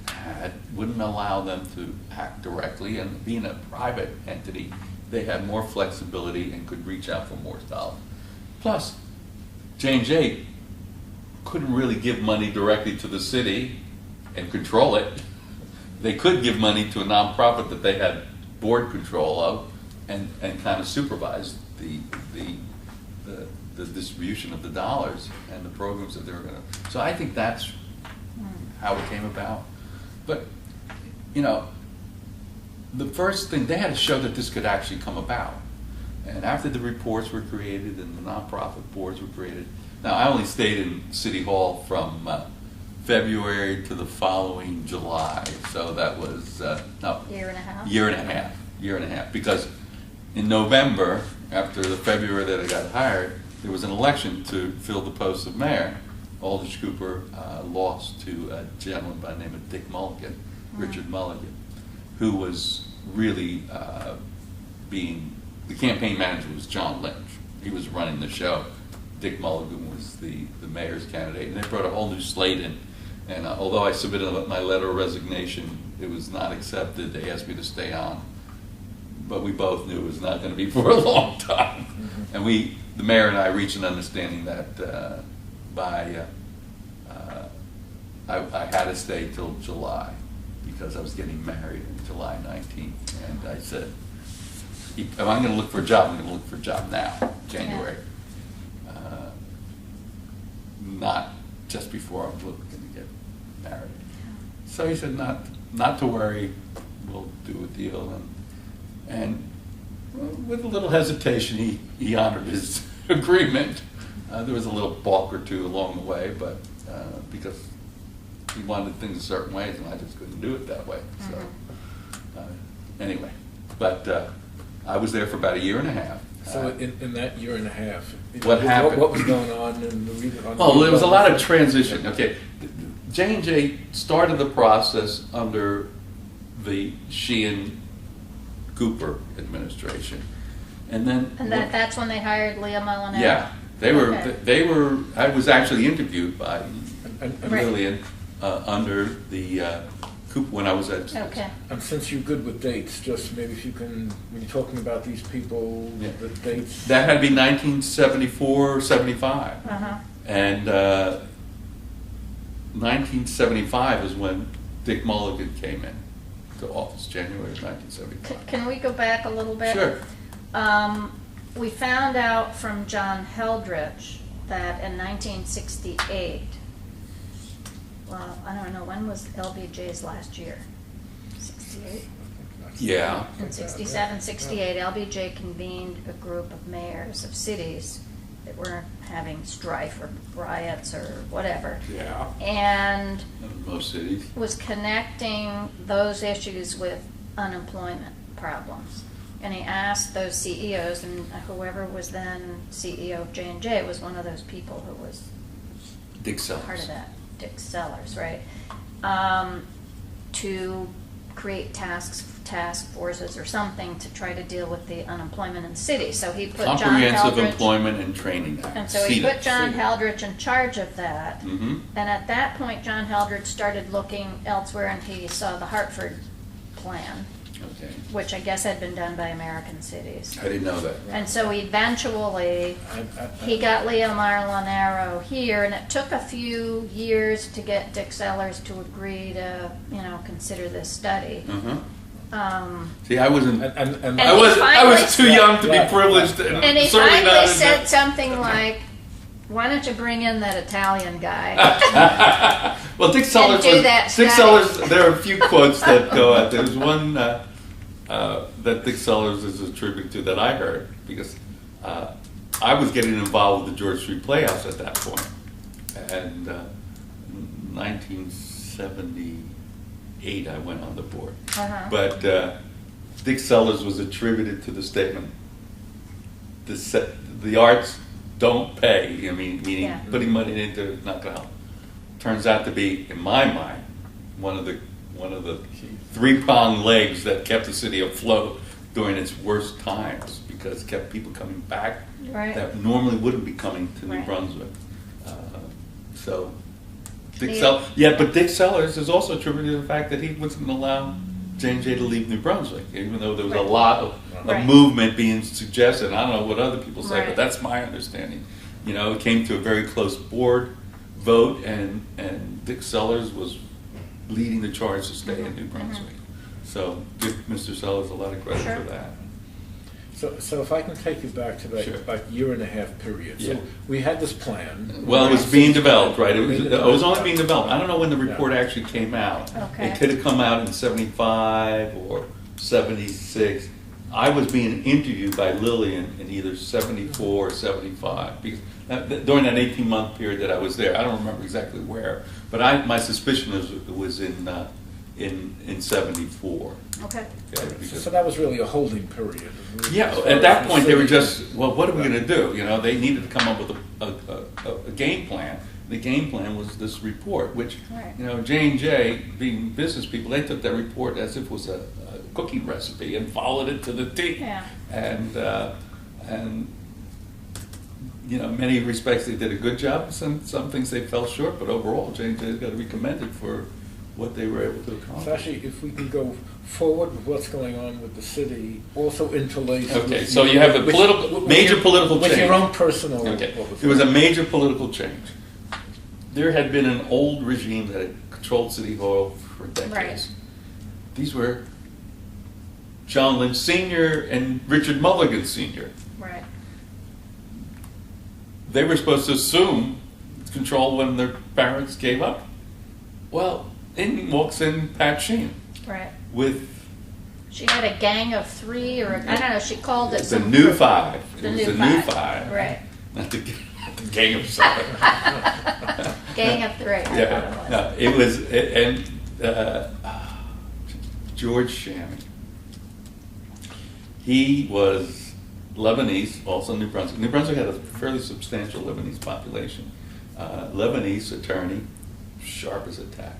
had wouldn't allow them to act directly, and being a private entity, they had more flexibility and could reach out for more dollars. Plus, J&J couldn't really give money directly to the city and control it. They could give money to a nonprofit that they had board control of and kind of supervised the distribution of the dollars and the programs that they were going to. So I think that's how it came about. But, you know, the first thing, they had to show that this could actually come about. And after the reports were created and the nonprofit boards were created, now I only stayed in City Hall from February to the following July. So that was, no. Year and a half? Year and a half. Because in November, after the February that I got hired, there was an election to fill the post of mayor. Aldrich Cooper lost to a gentleman by the name of Dick Mulligan, Richard Mulligan, who was really the campaign manager was John Lynch. He was running the show. Dick Mulligan was the mayor's candidate, and they brought a whole new slate in. And although I submitted my letter of resignation, it was not accepted. They asked me to stay on, but we both knew it was not going to be for a long time. And the mayor and I reached an understanding that I had to stay till July because I was getting married on July 19th. And I said, if I'm going to look for a job, I'm going to look for a job now, January. Not just before I'm looking to get married. So he said, not to worry, we'll do a deal. And with a little hesitation, he honored his agreement. There was a little balk or two along the way, but because he wanted things a certain way, and I just couldn't do it that way. So anyway, but I was there for about a year and a half. So in that year and a half, what happened? What was going on in the region? Well, there was a lot of transition. Okay, J&J started the process under the Sheehan Cooper administration, and then that's when they hired Leah Molinaro. Yeah, they were. I was actually interviewed by Lillian under the Cooper when I was at. Okay. And since you're good with dates, just maybe if you can, when you're talking about these people, the dates. That had to be 1974, 75. And 1975 is when Dick Mulligan came in to office, January of 1975. Can we go back a little bit? Sure. We found out from John Heldrich that in 1968, well, I don't know, when was LBJ's last year? 68? Yeah. In 67, 68, LBJ convened a group of mayors of cities that were having strife or riots or whatever. Yeah. And most cities was connecting those issues with unemployment problems. And he asked those CEOs, and whoever was then CEO of J&J was one of those people who was Dick Sellers. part of that. Dick Sellers, right? To create task forces or something to try to deal with the unemployment in the city. So he put John Comprehensive Heldrich, Employment and Training Act. and so he put John Heldrich in charge of that. Mm-hmm. And at that point, John Heldrich started looking elsewhere, and he saw the Hartford plan, Okay. which I guess had been done by American cities. I didn't know that. And so eventually, he got Leo Molinaro here, and it took a few years to get Dick Sellers to agree to, consider this study. See, I wasn't. And I was too young to be privileged, And he certainly finally not said something like, "Why don't you bring in that Italian guy?" Well, Dick Sellers. do that Dick study. Sellers. There are a few quotes that go out. There's one that Dick Sellers is attributed to that I heard because I was getting involved with the George Street Playhouse at that point, and 1978 I went on the board. But Dick Sellers was attributed to the statement: the arts don't pay. I mean, meaning putting money into it is not going to help. Turns out to be, in my mind, one of the three-pronged legs that kept the city afloat during its worst times, because it kept people coming back that normally wouldn't be coming to New Brunswick. So, Dick Sellers is also attributed to the fact that he wasn't going to allow J&J to leave New Brunswick, even though there was a lot of movement being suggested. I don't know what other people say, but that's my understanding. It came to a very close board vote, and Dick Sellers was leading the charge to stay in New Brunswick. So give Mr. Sellers a lot of credit Sure. for that. So if I can take you back to that Sure. like year and a half period. Yeah. So we had this plan. Well, it was being developed, right? It was Being only being developed. I don't know when the report Yeah. actually came out. Okay. It could have come out in 75 or 76. I was being interviewed by Lillian in either 74 or 75, because during that 18-month period that I was there. I don't remember exactly where, but my suspicion is it was in 74. Okay. Okay, because- So that was really a holding period. Yeah, at that point, they were just, well, what are we gonna do? You know, they needed to come up with a game plan. The game plan was this report, which, Right. you know, J&J, being business people, they took that report as if it was a cooking recipe and followed it to the T. Yeah. And, you know, in many respects, they did a good job. Some things they fell short, but overall, J&J's got to be commended for what they were able to So accomplish. actually, if we can go forward with what's going on with the city, also interlaced. Okay, with- so you have the with- political, with major your- political with change. your own personal. Okay, what was there was a going on. major political change. There had been an old regime that had controlled City Hall for decades. Right. These were John Lynch Sr. and Richard Mulligan Sr. Right. They were supposed to assume control when their parents gave up. Well, in walks in Pat Sheen Right. with She had a gang of 3, or I don't know. She called it the some new five. The It was new the new five. five. Right. Not the gang of seven. Gang of 3. Yeah, it was, and George Shammy. He was Lebanese, also New Brunswick. New Brunswick had a fairly substantial Lebanese population. Lebanese attorney, sharp as a tack.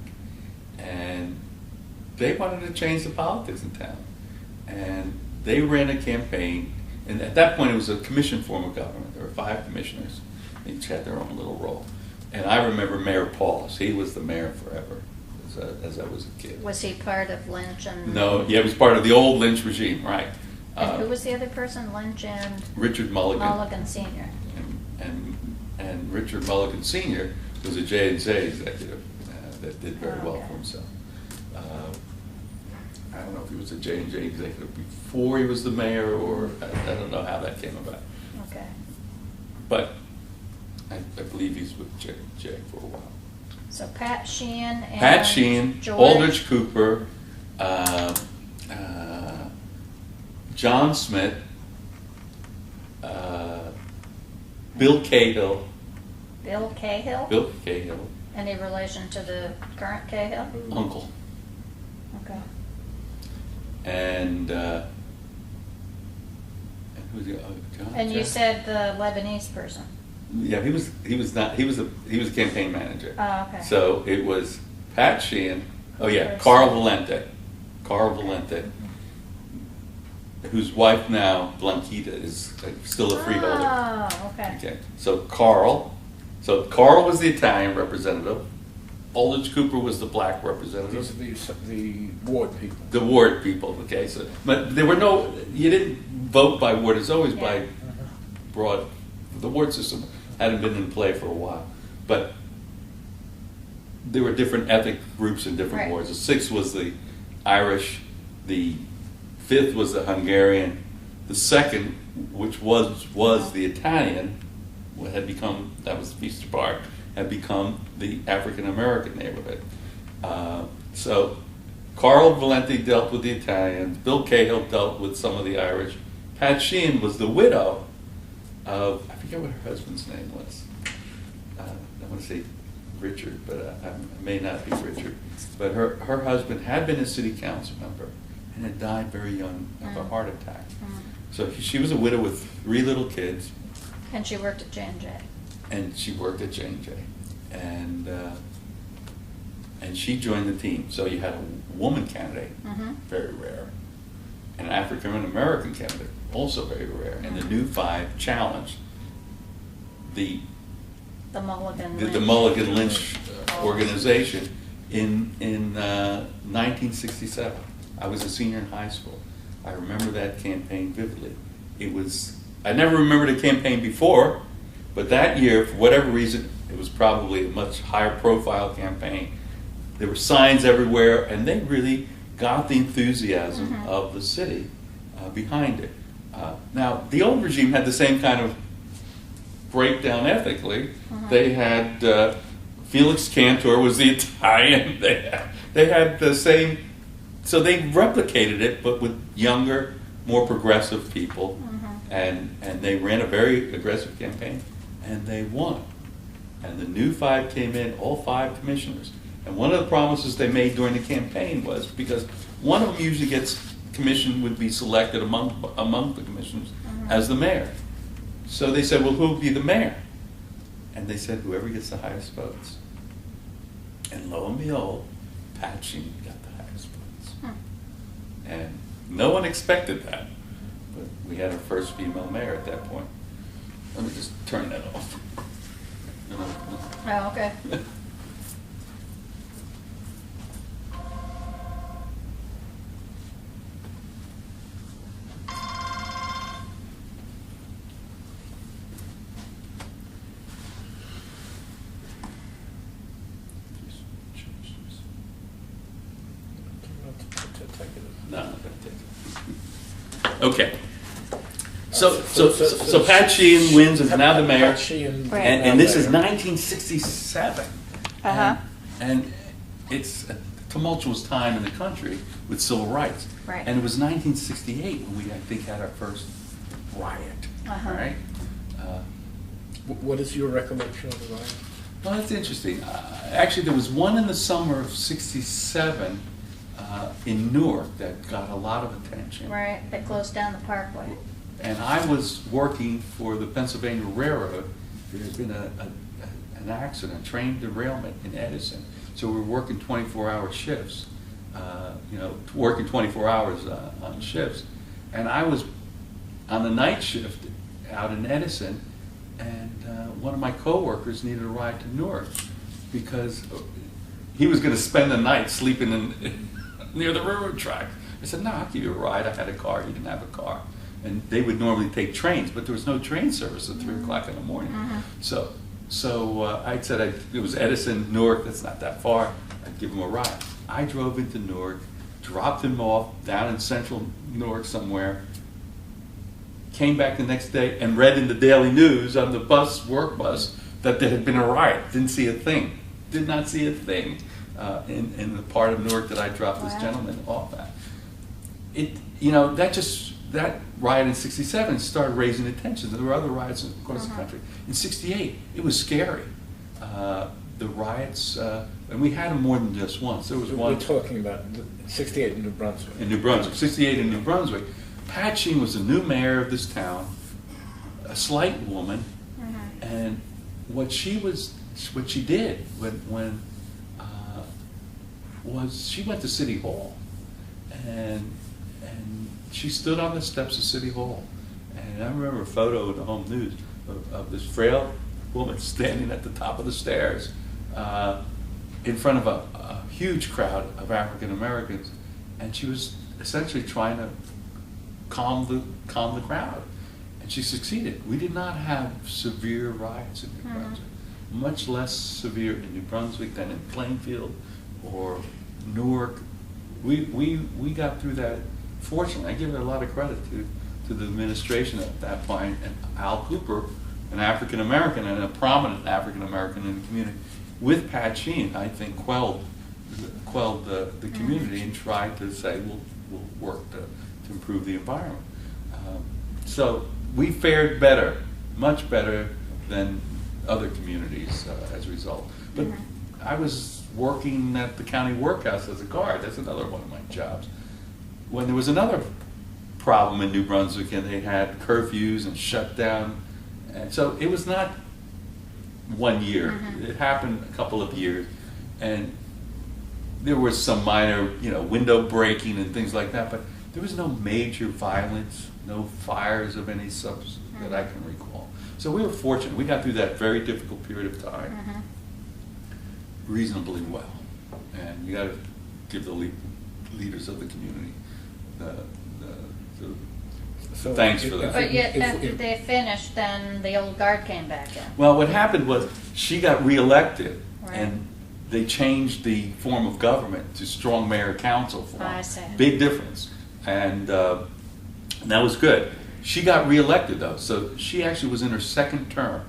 And they wanted to change the politics in town. And they ran a campaign, and at that point it was a commission form of government. There were 5 commissioners. They each had their own little role. And I remember Mayor Paulus. He was the mayor forever, as I was a kid. Was he part of Lynch and? No, yeah, he was part of the old Lynch regime, right. And who was the other person? Lynch and Richard Mulligan. Mulligan Sr. And Richard Mulligan Sr. was a J&J executive that did very well for himself. I don't know if he was a J&J executive before he was the mayor, or I don't know how that came about. Okay. But I believe he's with J&J for a while. So Pat Sheehan and Pat Sheehan, George. Aldrich Cooper, John Smith, Bill Cahill. Bill Cahill. Bill Cahill, Any relation to the current Cahill? uncle. Okay. And who's the John? And you Jack? said the Lebanese person. Yeah, he was a campaign manager. Oh, okay. So it was Pat Sheehan. Oh yeah, First. Carl Valente, whose wife now, Blanquita, is still a freeholder. Oh, okay. Okay, so Carl was the Italian representative. Aldrich Cooper was the black representative. These are the ward people. The ward people. Okay, so but there were no. You didn't vote by ward. It's always by broad. The ward system hadn't been in play for a while, but there were different ethnic groups in different Right. wards. The 6th was the Irish. The 5th was the Hungarian. The 2nd, which was the Italian, had become, that was Feaster Park, had become the African American neighborhood. So Carl Valente dealt with the Italians. Bill Cahill dealt with some of the Irish. Pat Sheehan was the widow of, I forget what her husband's name was. I want to say Richard, but I may not be Richard. But her husband had been a city council member and had died very young of a heart attack. So she was a widow with 3 little kids. And she worked at J&J. And she worked at J&J. And she joined the team. So you had a woman candidate, very rare, and an African American candidate, also very rare. And the new 5 challenged the Mulligan Lynch organization in 1967. I was a senior in high school. I remember that campaign vividly. I never remembered a campaign before, but that year, for whatever reason, it was probably a much higher profile campaign. There were signs everywhere, and they really got the enthusiasm of the city behind it. Now, the old regime had the same kind of breakdown ethically. They had Felix Cantor was the Italian. They had the same, so they replicated it, but with younger, more progressive people, and they ran a very aggressive campaign, and they won. And the new 5 came in, all 5 commissioners. And one of the promises they made during the campaign was, because one of them usually gets commissioned, would be selected among the commissioners as the mayor. So they said, well, who will be the mayor? And they said, whoever gets the highest votes. And lo and behold, Pat Sheen got the highest votes. And no one expected that. But we had our first female mayor at that point. Let me just turn that off. Oh, okay. No, I'm not going to take it. Okay. So Pat Sheehan wins and is now the mayor. Pat Sheehan, Right. And this is 1967. Uh-huh. And it's a tumultuous time in the country with civil rights. Right. And it was 1968 when we, I think, had our first riot. Uh-huh. Right? what is your recollection of the riot? Well, that's interesting. Actually, there was one in the summer of '67 in Newark that got a lot of attention. Right, they closed down the parkway. And I was working for the Pennsylvania Railroad. There had been an accident, a train derailment in Edison. So we were working 24-hour shifts, working 24 hours on shifts. And I was on the night shift out in Edison, and one of my coworkers needed a ride to Newark because he was going to spend the night sleeping near the railroad track. I said, no, I'll give you a ride. I had a car. He didn't have a car. And they would normally take trains, but there was no train service at 3 o'clock in the morning. So I said it was Edison, Newark, that's not that far. I'd give him a ride. I drove into Newark, dropped him off down in central Newark somewhere, came back the next day and read in the Daily News on the work bus, that there had been a riot. Didn't see a thing. Did not see a thing in the part of Newark that I dropped this gentleman off at. That riot in '67 started raising attention. There were other riots across the country. In '68, it was scary. The riots, and we had them more than just once. There was one. We're talking about '68 in New Brunswick. In New Brunswick, '68 in New Brunswick. Pat Sheen was the new mayor of this town, a slight woman, and what she did was she went to City Hall, and she stood on the steps of City Hall, and I remember a photo in the home news of this frail woman standing at the top of the stairs in front of a huge crowd of African Americans, and she was essentially trying to calm the crowd, and she succeeded. We did not have severe riots in New Brunswick, much less severe in New Brunswick than in Plainfield or Newark. We got through that. Fortunately, I give it a lot of credit to the administration at that point, and Al Cooper, an African American and a prominent African American in the community, with Pat Sheen, I think quelled the community and tried to say we'll work to improve the environment. So we fared better, much better than other communities as a result. But I was working at the county workhouse as a guard. That's another one of my jobs. When there was another problem in New Brunswick and they had curfews and shut down, and so it was not 1 year. It happened a couple of years, and there was some minor, window breaking and things like that, but there was no major violence, no fires of any substance that I can recall. So we were fortunate. We got through that very difficult period of time reasonably well, and you got to give the leaders of the community So thanks for that. But yet, after they finished, then the old guard came back in. Well, what happened was she got reelected, Right. and they changed the form of government to strong mayor council form. I see. Big difference. And that was good. She got reelected though, so she actually was in her second term.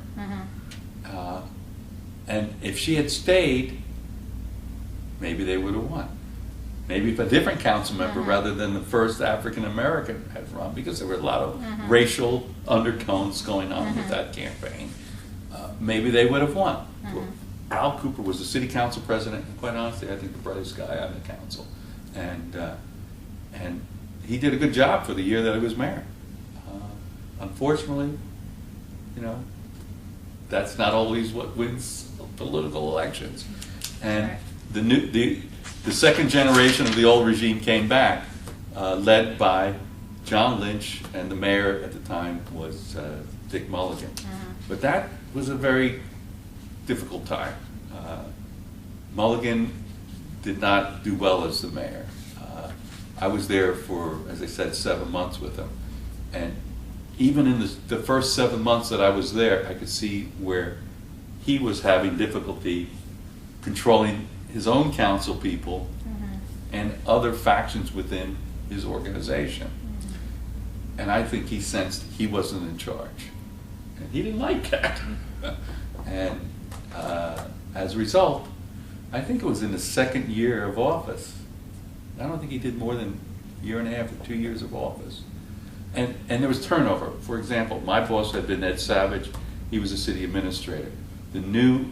And if she had stayed, maybe they would have won. Maybe if a different council member rather than the first African American had run, because there were a lot of racial undertones going on with that campaign, maybe they would have won. Al Cooper was the city council president, and quite honestly, I think the brightest guy on the council. And he did a good job for the year that he was mayor. Unfortunately, you know, that's not always what wins political elections. And the second generation of the old regime came back, led by John Lynch, and the mayor at the time was Dick Mulligan. But that was a very difficult time. Mulligan did not do well as the mayor. I was there for, as I said, 7 months with him. And even in the first 7 months that I was there, I could see where he was having difficulty controlling his own council people and other factions within his organization. And I think he sensed he wasn't in charge. And he didn't like that. And as a result, I think it was in the second year of office. I don't think he did more than a year and a half or 2 years of office. And there was turnover. For example, my boss had been Ed Savage. He was a city administrator. The new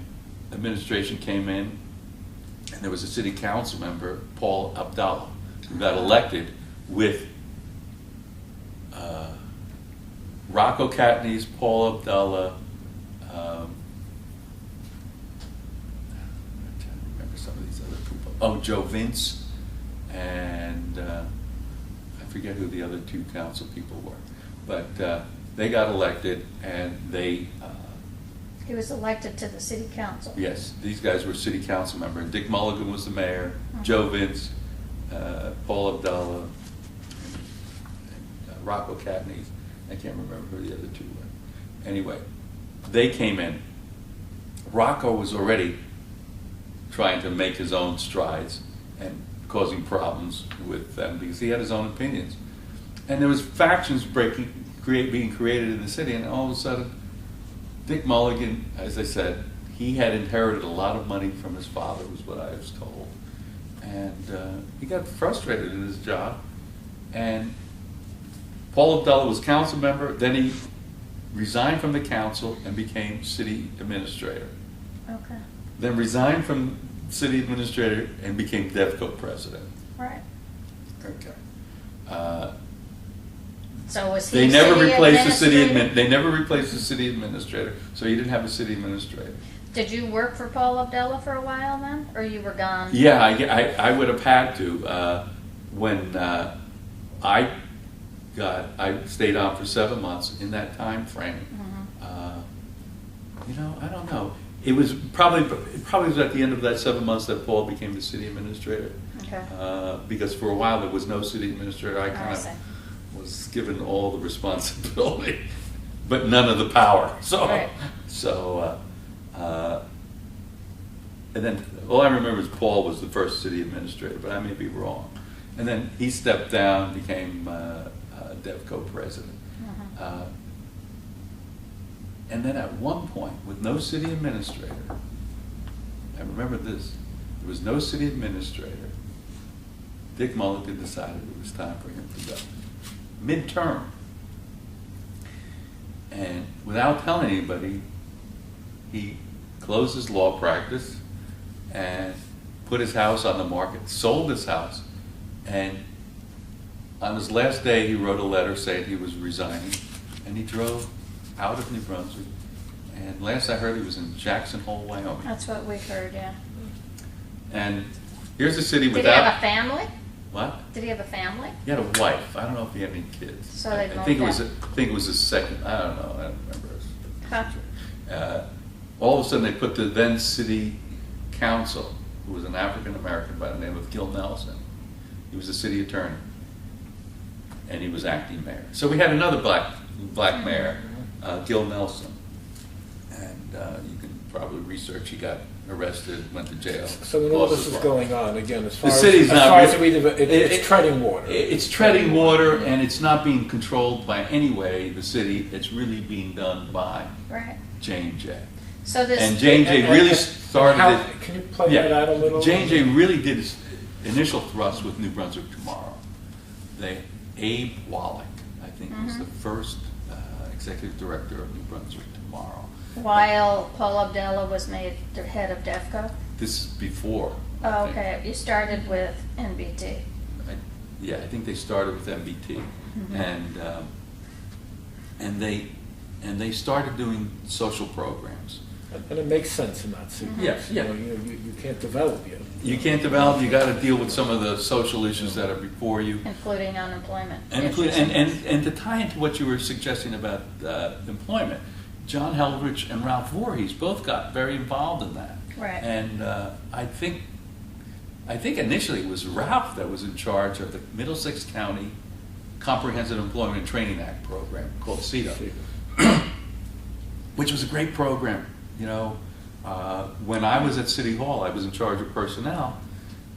administration came in, and there was a city council member, Paul Abdallah, who got elected with Rocco Catney's, Paul Abdallah, I'm trying to remember some of these other people. Oh, Joe Vince, and I forget who the other two council people were. But they got elected, and they... He was elected to the city council. Yes, these guys were city council member. And Dick Mulligan was the mayor, Joe Vince, Paul Abdallah, and Rocco Catney. I can't remember who the other two were. Anyway, they came in. Rocco was already trying to make his own strides and causing problems with them because he had his own opinions. And there was factions being created in the city, and all of a sudden, Dick Mulligan, as I said, he had inherited a lot of money from his father, was what I was told. And he got frustrated in his job. And Paul Abdallah was council member, then he resigned from the council and became city administrator. Okay. Then resigned from city administrator and became Devco president. Right. Okay. So was he They never city replaced the city administrator? they never replaced the city administrator, so you didn't have a city administrator. Did you work for Paul Abdallah for a while then, or you were gone? Yeah, I would have had to. When I stayed on for 7 months in that time frame. You know, I don't know. It was probably was at the end of that 7 months that Paul became the city administrator. Okay. Because for a while there was no city administrator. I kind see. of was given all the responsibility, but none of the power. So, Right. And then all I remember is Paul was the first city administrator, but I may be wrong. And then he stepped down, became Devco president. And then at one point, with no city administrator, I remember this, there was no city administrator, Dick Mulligan decided it was time for him to go. Midterm. And without telling anybody, he closed his law practice and put his house on the market, sold his house, and on his last day he wrote a letter saying he was resigning, and he drove out of New Brunswick, and last I heard he was in Jackson Hole, Wyoming. That's what we heard, yeah. And here's a city Did without... he have a family? What? Did he have a family? He had a wife. I don't know if he had any kids. So they I think moved it was his second. I don't know. I don't remember. Huh. All of a sudden, they put the then city council, who was an African American by the name of Gil Nelson. He was the city attorney, and he was acting mayor. So we had another black mayor, Gil Nelson, and you can probably research. He got arrested, went to jail. So when all this is going on, again, as far The city's as not far as really- it's treading water. It's treading water, and it's not being controlled by any way, the city. It's really being done by Right. J&J. So this. And J&J really started How, it. can you play that out a little? J&J really did its initial thrust with New Brunswick Tomorrow. Abe Wallach, I think, was the first executive director of New Brunswick Tomorrow. While Paul Abdallah was made the head of Devco? This is before. I Oh, think. okay, you started with NBT. I think they started with MBT, and they started doing social programs. And it makes sense in that sequence. Yes, yeah. You can't develop yet. You can't develop. You got to deal with some of the social issues that are before you. Including unemployment. And to tie into what you were suggesting about employment, John Heldridge and Ralph Voorhees both got very involved in that. Right. And I think initially it was Ralph that was in charge of the Middlesex County Comprehensive Employment and Training Act program called CETA, which was a great program. You know, when I was at City Hall, I was in charge of personnel,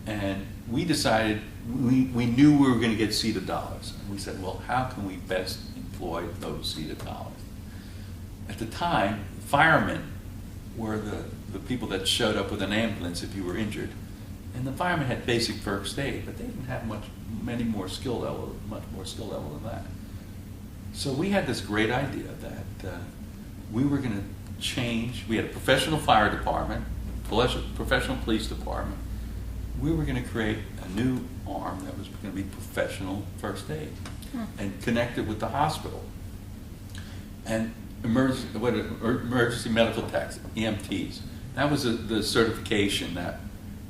and we decided we knew we were going to get CETA dollars. And we said, well, how can we best employ those CETA dollars? At the time, firemen were the people that showed up with an ambulance if you were injured. And the firemen had basic first aid, but they didn't have much more skill level than that. So we had this great idea that we were going to change. We had a professional fire department, professional police department. We were going to create a new arm that was going to be professional first aid and connect it with the hospital. And emergency medical techs, EMTs. That was the certification that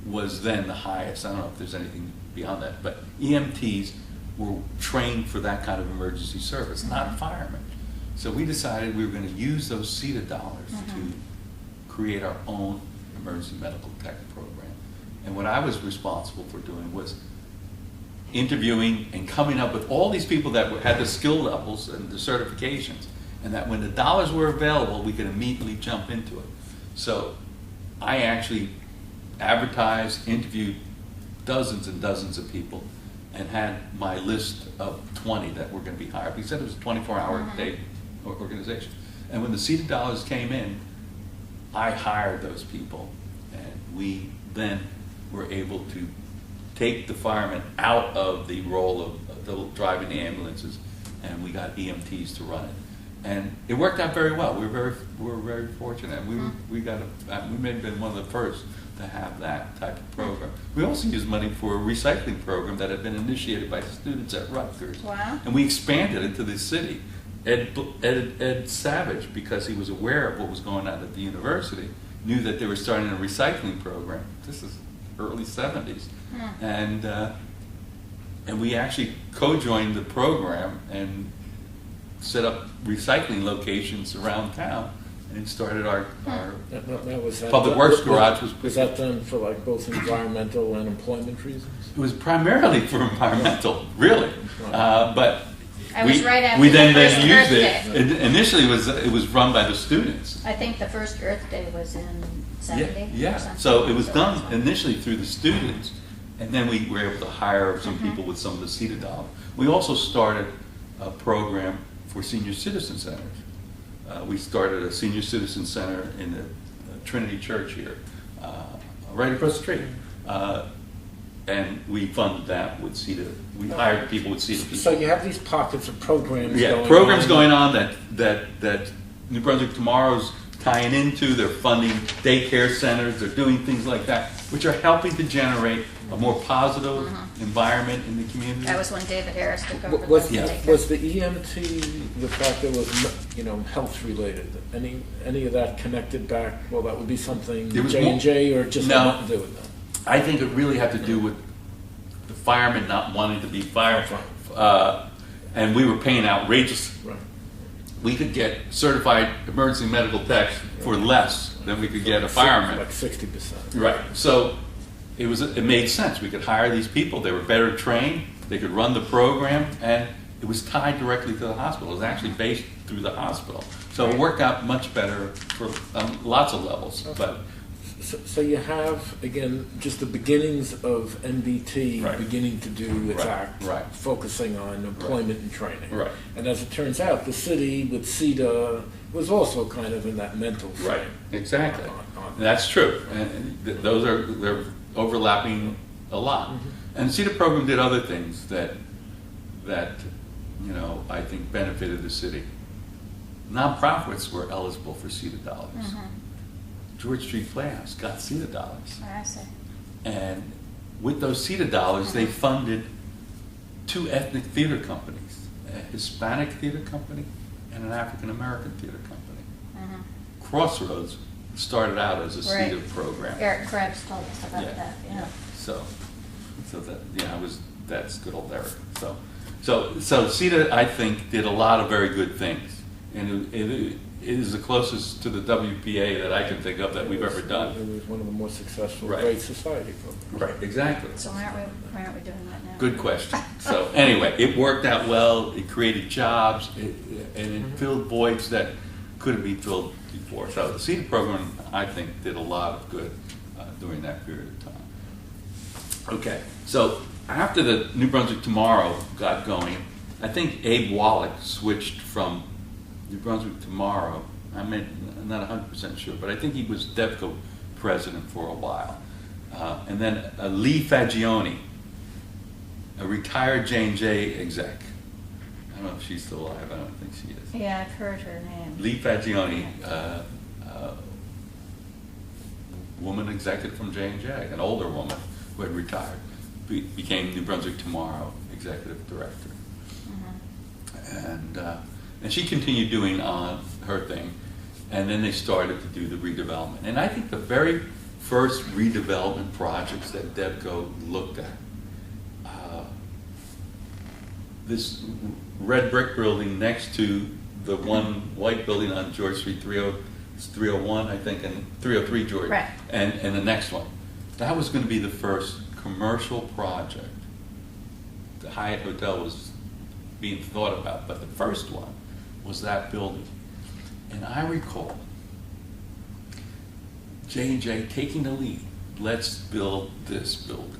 was then the highest. I don't know if there's anything beyond that, but EMTs were trained for that kind of emergency service, not firemen. So we decided we were going to use those CETA dollars to create our own emergency medical tech program. And what I was responsible for doing was interviewing and coming up with all these people that had the skill levels and the certifications, and that when the dollars were available, we could immediately jump into it. So I actually advertised, interviewed dozens and dozens of people, and had my list of 20 that were going to be hired. We said it was a 24-hour day organization. And when the CETA dollars came in, I hired those people, and we then were able to take the firemen out of the role of driving the ambulances, and we got EMTs to run it. And it worked out very well. We were very fortunate. We may have been one of the first to have that type of program. We also used money for a recycling program that had been initiated by students at Rutgers. Wow. And we expanded it to the city. Ed Savage, because he was aware of what was going on at the university, knew that they were starting a recycling program. This is early 70s. And we actually co-joined the program and set up recycling locations around town and started our public works garage. Was that done for like both environmental and employment reasons? It was primarily for environmental, really. But I was right after we the then first used Earth it. Day. Initially, it was run by the students. I think the first Earth Day was in 70. Yeah. Or something. So it was done initially through the students, and then we were able to hire some people with some of the CETA dollars. We also started a program for senior citizen centers. We started a senior citizen center in the Trinity Church here, right across the street. And we funded that with CETA. We hired people with CETA people. So you have these pockets of programs going on. Programs going on that New Brunswick Tomorrow's tying into. They're funding daycare centers. They're doing things like that, which are helping to generate a more positive environment in the community. That was when David Harris took over. Was the the EMT the fact that was health related? Any of that connected back? Well, that would be something J&J or just nothing to do with that. I think it really had to do with the firemen not wanting to be firefighters, and we were paying outrageous. Right. We could get certified emergency medical techs for less than we could get a fireman. Like 60%. Right. So it made sense. We could hire these people. They were better trained. They could run the program, and it was tied directly to the hospital. It was actually based through the hospital. So it worked out much better for lots of levels. But So you have, again, just the beginnings of NBT Right. beginning to do its Right, act, right. focusing on employment and training. Right. And as it turns out, the city with CETA was also kind of in that mental frame. Right, exactly. On- That's true. And they're overlapping a lot. And the CETA program did other things that, I think benefited the city. Nonprofits were eligible for CETA dollars. George Street Playhouse got CETA dollars. I see. And with those CETA dollars, they funded 2 ethnic theater companies, a Hispanic theater company and an African American theater company. Crossroads started out as a CETA Right. program. Eric Krebs told us about Yeah, that, yeah. So that's good old Eric. So CETA, I think, did a lot of very good things, and it is the closest to the WPA that I can think of that we've ever done. It was one of the more successful Right. Great Society programs. Right, exactly. So why aren't we doing that now? Good question. So anyway, it worked out well. It created jobs, and it filled voids that couldn't be filled before. So the CETA program, I think, did a lot of good during that period of time. Okay, so after the New Brunswick Tomorrow got going, I think Abe Wallach switched from New Brunswick Tomorrow. I'm not 100% sure, but I think he was Devco president for a while. And then Lee Fagioni, a retired J&J exec. I don't know if she's still alive. I don't think she is. Yeah, I've heard her name. Lee Fagioni, woman executive from J&J, an older woman who had retired, became New Brunswick Tomorrow executive director. And she continued doing her thing, and then they started to do the redevelopment. And I think the very first redevelopment projects that Devco looked at, this red brick building next to the one white building on George Street, 301, I think, and 303 George, Right. and the next one. That was going to be the first commercial project. The Hyatt Hotel was being thought about, but the first one was that building. And I recall J&J taking the lead. Let's build this building.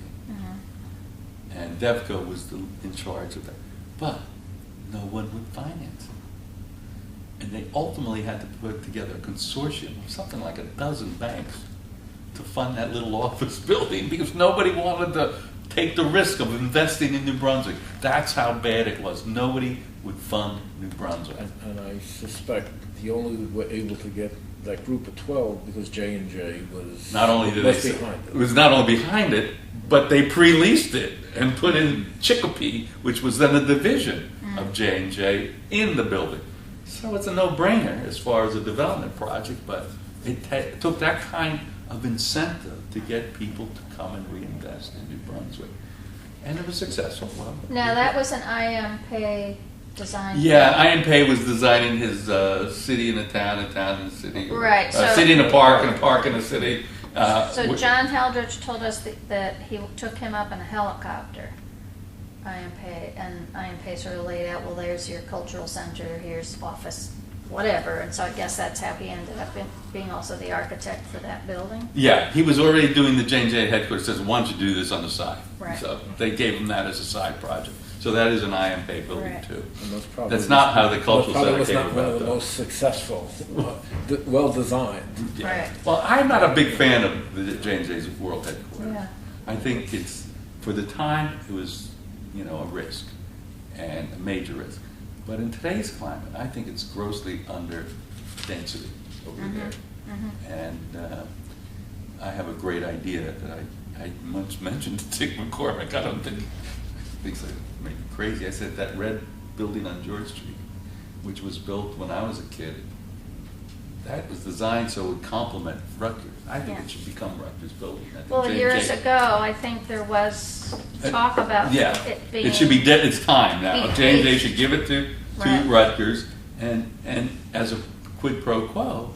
And Devco was in charge of that. But no one would finance it. And they ultimately had to put together a consortium of something like a dozen banks to fund that little office building because nobody wanted to take the risk of investing in New Brunswick. That's how bad it was. Nobody would fund New Brunswick. And I suspect the only were able to get that group of 12 because J&J was Not only did was they behind it it. was not only behind it, but they pre-leased it and put in Chicopee, which was then a division of J&J in the building. So it's a no-brainer as far as a development project, but it took that kind of incentive to get people to come and reinvest in New Brunswick. And it was successful. Well, Now, that was an IMP design. yeah, Ian Pay was designing his city in a town in a city. Right, so- city in a park, and a park in a city. So John Heldridge told us that he took him up in a helicopter, IMP, and IMP sort of laid out, well, there's your cultural center, here's office, whatever, and so I guess that's how he ended up being also the architect for that building. Yeah, he was already doing the J&J headquarters. Says, why don't you do this on the side? Right. So they gave him that as a side project. So that is an IMP building Right. too. And those probably That's not how the cultural probably center was came not one about, of the though. most successful, well designed. Yeah. Right. Well, I'm not a big fan of the J&J's world headquarters. Yeah. I think it's, for the time, it was, a risk, and a major risk. But in today's climate, I think it's grossly under density over there. And I have a great idea that I once mentioned to Dick McCormick. I don't think he thinks I made me crazy. I said that red building on George Street, which was built when I was a kid, that was designed so it would complement Rutgers. I think Yeah. it should become Rutgers building. I think Well, J&J years ago, I think there was talk about Yeah, it being. it should be dead. It's time now. Be- J&J should give it to Right. Rutgers, and as a quid pro quo,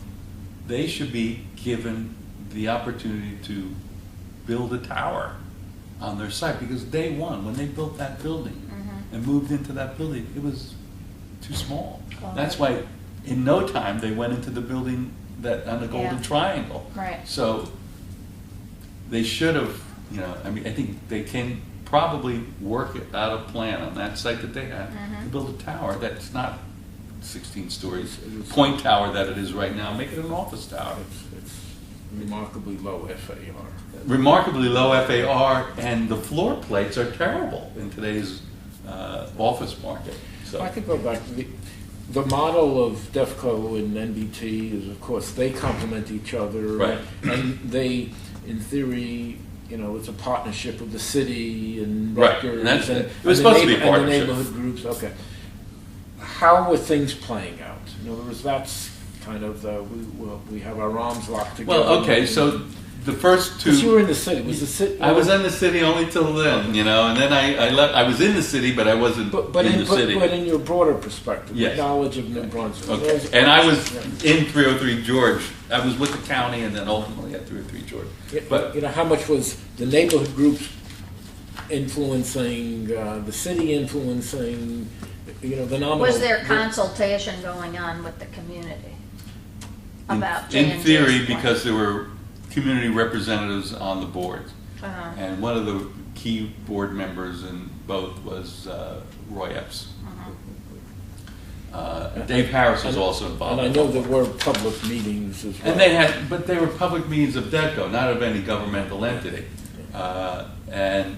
they should be given the opportunity to build a tower on their site, because day one, when they built that building and moved into that building, it was too small. Oh. That's why in no time they went into the building that on the Golden Yeah. Triangle. Right. So they should have, you know, I mean, I think they can probably work it out a plan on that site that they had to build a tower that's not 16 stories, point tower that it is right now, make it an office tower. It's remarkably low FAR. Remarkably low FAR, and the floor plates are terrible in today's office market. So I could go back. The model of Devco and NBT is, of course, they complement each other. Right. And they, in theory, you know, it's a partnership with the city and Right. Rutgers And that's, and, it was supposed to be a and the partnership. neighborhood groups. Okay. How were things playing out? In other words, that's kind of we have our arms locked together. Well, okay, so the first two. Because you were in the city. Was the city? I was in the city only till then, you know, and then I left. I was in the city, but I wasn't in the city. But in your broader perspective, Yes. knowledge of New Brunswick. Okay, and I was in 303 George. I was with the county, and then ultimately at 303 George. But you know, how much was the neighborhood groups influencing the city, influencing you know the nominal? Was there consultation going on with the community about in J&J's theory, plan? because there were community representatives on the board, Uh-huh. and one of the key board members in both was Roy Epps. Dave Harris was also involved. And I know there were public meetings as well. And they had, but they were public meetings of Devco, not of any governmental entity. And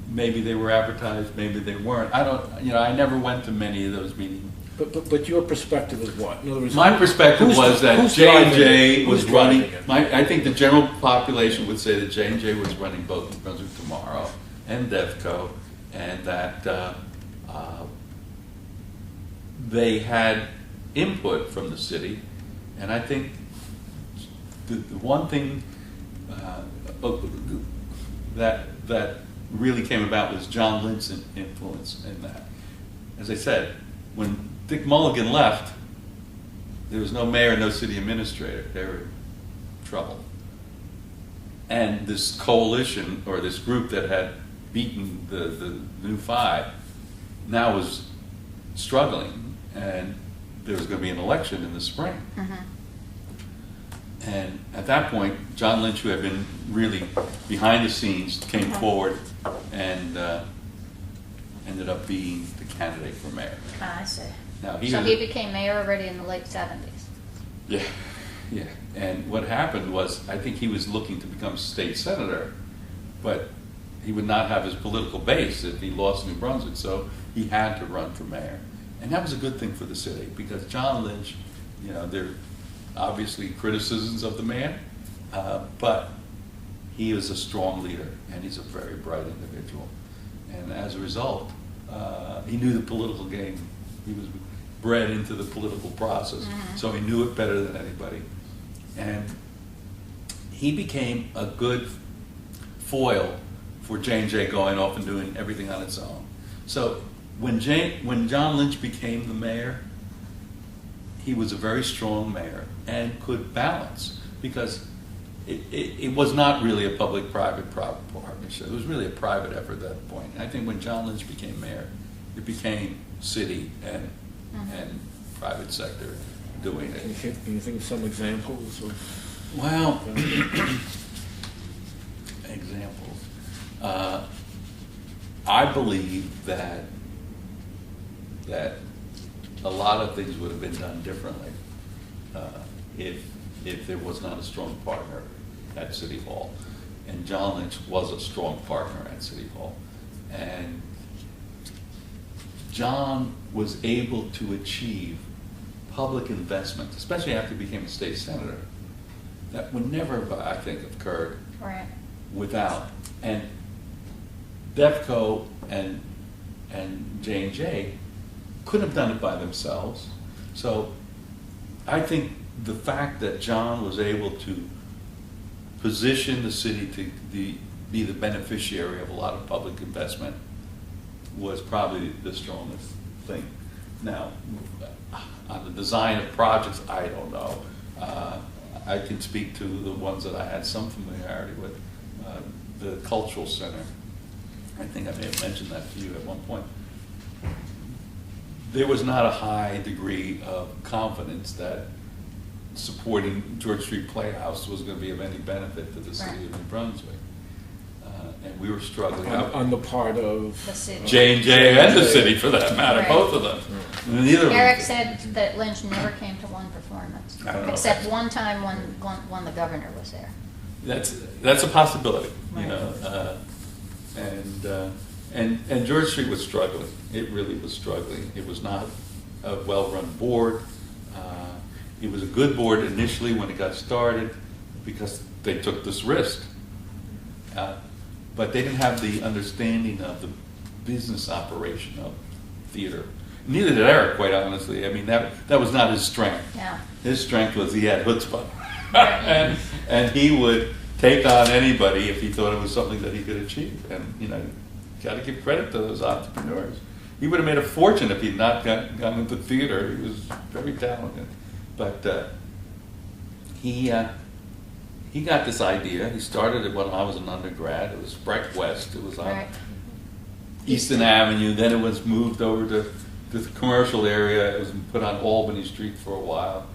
maybe they were advertised, maybe they weren't. I don't, you know, I never went to many of those meetings. But your perspective is what? In other words, My perspective was that who's J&J driving was it? running, Who's driving it? I think the general population would say that J&J was running both Brunswick Tomorrow and Devco, and that they had input from the city. And I think the one thing that really came about was John Lynch's influence in that. As I said, when Dick Mulligan left, there was no mayor, no city administrator. They were in trouble. And this coalition, or this group that had beaten the New Five, now was struggling, and there was going to be an election in the spring. And at that point, John Lynch, who had been really behind the scenes, came forward and ended up being the candidate for mayor. Ah, I see. Now, So he became mayor already in the late 70s. Yeah, yeah. And what happened was, I think he was looking to become state senator, but he would not have his political base if he lost New Brunswick, so he had to run for mayor. And that was a good thing for the city, because John Lynch, you know, there are obviously criticisms of the man, but he is a strong leader, and he's a very bright individual. And as a result, he knew the political game. He was bred into the political process, so he knew it better than anybody. And he became a good foil for J&J going off and doing everything on its own. So when John Lynch became the mayor, he was a very strong mayor and could balance, because it was not really a public-private partnership. It was really a private effort at that point. And I think when John Lynch became mayor, it became city and private sector doing it. Can you think of some examples of? Well, examples. I believe that a lot of things would have been done differently if there was not a strong partner at City Hall. And John Lynch was a strong partner at City Hall. And John was able to achieve public investment, especially after he became a state senator, that would never, I think, have occurred Right. without. And Devco and J&J couldn't have done it by themselves. So I think the fact that John was able to position the city to be the beneficiary of a lot of public investment was probably the strongest thing. Now, on the design of projects, I don't know. I can speak to the ones that I had some familiarity with. The Cultural Center, I think I may have mentioned that to you at one point. There was not a high degree of confidence that supporting George Street Playhouse was going to be of any benefit to the city Right. of New Brunswick. And we were struggling. On the part of The city. J&J and the city, for that matter, Right. both of them. Neither of them. Eric said that Lynch never came to one performance, I don't know. except one time when the governor was there. That's a possibility, you Right. know. And George Street was struggling. It really was struggling. It was not a well-run board. It was a good board initially when it got started because they took this risk. But they didn't have the understanding of the business operation of theater. Neither did Eric, quite honestly. I mean, that was not his strength. Yeah. His strength was he had chutzpah. Right. and he would take on anybody if he thought it was something that he could achieve. And, you know, got to give credit to those entrepreneurs. He would have made a fortune if he'd not gone into theater. He was very talented. But he got this idea. He started it when I was an undergrad. It was Breck West. It was on Right. Easton Avenue. Then it was moved over to the commercial area. It was put on Albany Street for a while.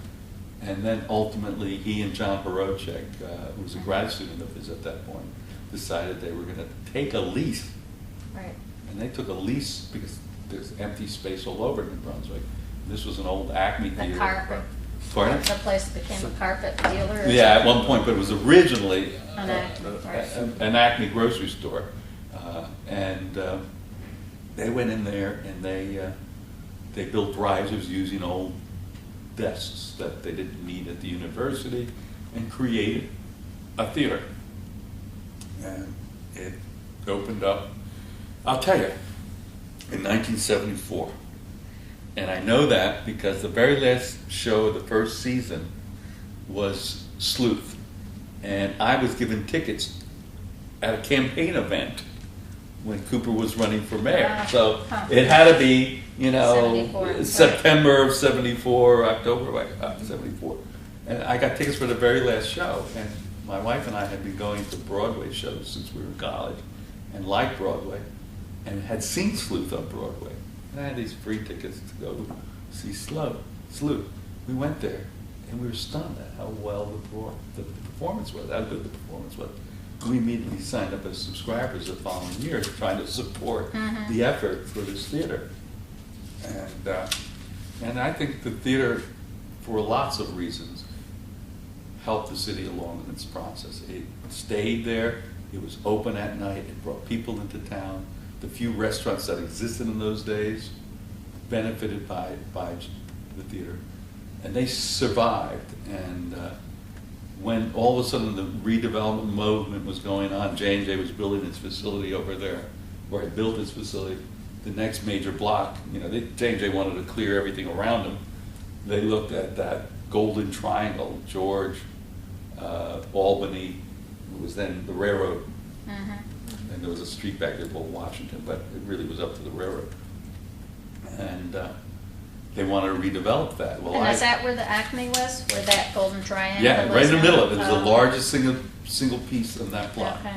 And then ultimately, he and John Horocek, who was a grad student of his at that point, decided they were going to take a lease. Right. And they took a lease because there's empty space all over New Brunswick. This was an old Acme The theater. carpet. Pardon? The place became a carpet dealer. or Yeah, at something. one point, but it was originally An Acme, right. an Acme grocery store. And they went in there and they built risers using old desks that they didn't need at the university and created a theater. And it opened up, I'll tell you, in 1974. And I know that because the very last show of the first season was Sleuth. And I was given tickets at a campaign event when Cooper was running for mayor. Wow. So Huh. it had to be, you know, 74, September of 74, October of 74. And I got tickets for the very last show. And my wife and I had been going to Broadway shows since we were in college and liked Broadway and had seen Sleuth on Broadway. And I had these free tickets to go see Sleuth. We went there and we were stunned at how well the performance was, how good the performance was. We immediately signed up as subscribers the following year, trying to support the effort for this theater. And I think the theater, for lots of reasons, helped the city along in its process. It stayed there. It was open at night. It brought people into town. The few restaurants that existed in those days benefited by the theater. And they survived. And when all of a sudden the redevelopment movement was going on, J&J was building its facility over there, or had built its facility, the next major block, you know, J&J wanted to clear everything around them. They looked at that golden triangle, George, Albany, it was then the railroad. And there was a street back there called Washington, but it really was up to the railroad. And they wanted to redevelop that. Well, And is that where the Acme was, where that golden triangle was? yeah, right in the now? middle of it. It was the Oh. largest single piece in that block. Okay.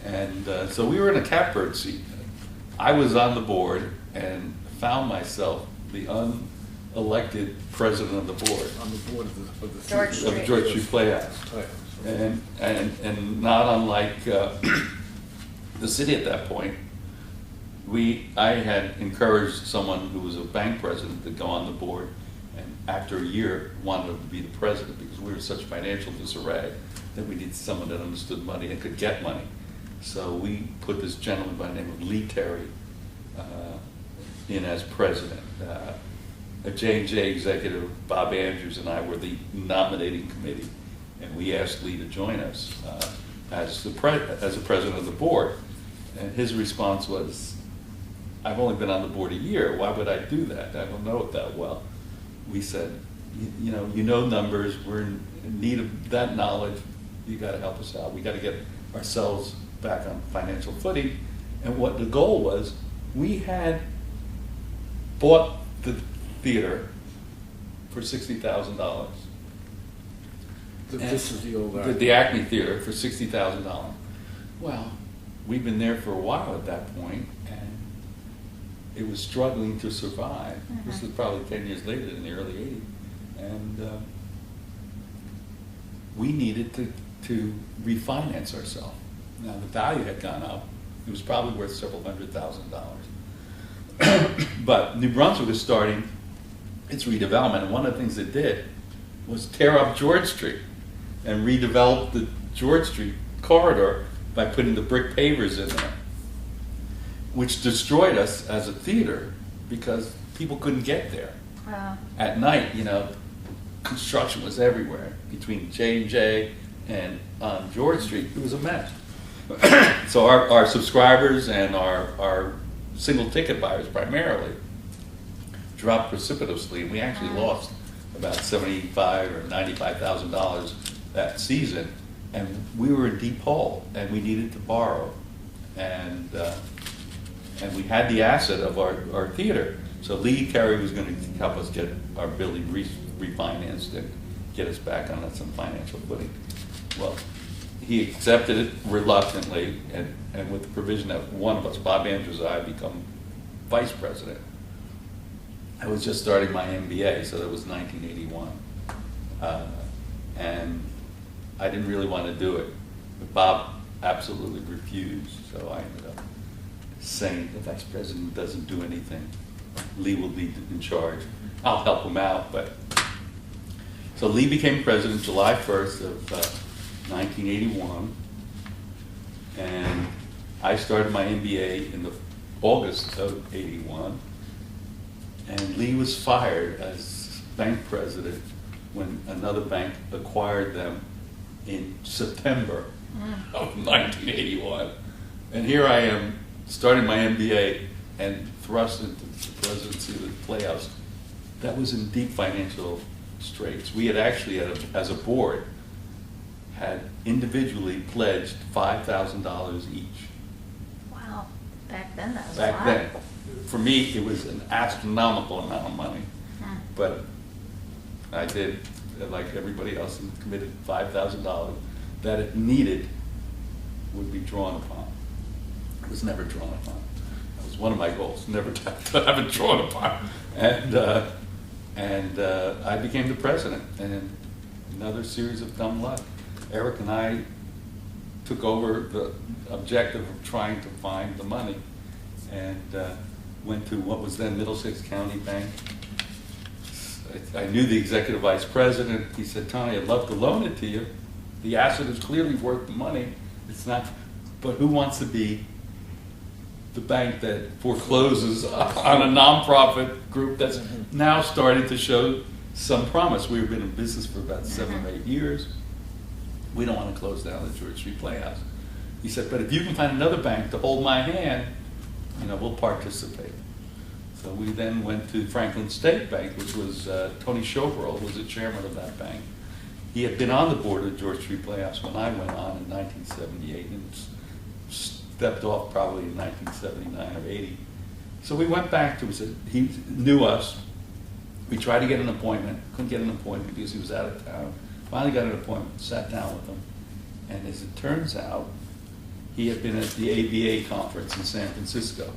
And so we were in a catbird seat. I was on the board and found myself the unelected president of the board on the board of the George of Street. George Street Playhouse. Playhouse. And not unlike the city at that point, I had encouraged someone who was a bank president to go on the board, and after a year wanted to be the president because we were in such financial disarray that we needed someone that understood money and could get money. So we put this gentleman by the name of Lee Terry in as president. A J&J executive, Bob Andrews, and I were the nominating committee, and we asked Lee to join us as the president of the board. And his response was, "I've only been on the board a year. Why would I do that? I don't know it that well." We said, you know numbers. We're in need of that knowledge. You got to help us out. We got to get ourselves back on financial footing." And what the goal was, we had bought the theater for $60,000. This is the old The Acme Theater for $60,000. Well, we'd been there for a while at that point, and it was struggling to survive. This was probably 10 years later, in the early 80s. And we needed to refinance ourselves. Now, the value had gone up. It was probably worth several $100,000. But New Brunswick was starting its redevelopment, and one of the things it did was tear up George Street and redevelop the George Street corridor by putting the brick pavers in there, which destroyed us as a theater because people couldn't get there. Wow. At night, you know, construction was everywhere between J&J and on George Street. It was a mess. So our subscribers and our single ticket buyers primarily dropped precipitously, and we actually lost about $75,000 or $95,000 that season, and we were in deep hole, and we needed to borrow, and we had the asset of our theater. So Lee Carey was going to help us get our building refinanced and get us back on some financial footing. Well, he accepted it reluctantly, and with the provision that one of us, Bob Andrews and I, become vice president. I was just starting my MBA, so that was 1981. And I didn't really want to do it, but Bob absolutely refused, so I ended up saying, the vice president doesn't do anything. Lee will be in charge. I'll help him out, but... So Lee became president July 1st of 1981, and I started my MBA in the August of 81, and Lee was fired as bank president when another bank acquired them in September of 1981. And here I am starting my MBA and thrust into the presidency of the Playhouse. That was in deep financial straits. We had actually, as a board, had individually pledged $5,000 each. Wow. Back then, that was a Back lot. then. For me, it was an astronomical amount of money. But I did, like everybody else, and committed $5,000 that it needed would be drawn upon. It was never drawn upon. That was one of my goals, never to have it drawn upon. And I became the president, and another series of dumb luck. Eric and I took over the objective of trying to find the money, and went to what was then Middlesex County Bank. I knew the executive vice president. He said, "Tony, I'd love to loan it to you. The asset is clearly worth the money. It's not, but who wants to be the bank that forecloses on a nonprofit group that's now starting to show some promise?" We've been in business for about 7 or 8 years. We don't want to close down the George Street Playhouse. He said, "But if you can find another bank to hold my hand, you know, we'll participate." So we then went to Franklin State Bank, which was Tony Schoberl was the chairman of that bank. He had been on the board of George Street Playhouse when I went on in 1978 and stepped off probably in 1979 or 80. So we went back to, he knew us. We tried to get an appointment, couldn't get an appointment because he was out of town. Finally got an appointment, sat down with him. And as it turns out, he had been at the ABA conference in San Francisco.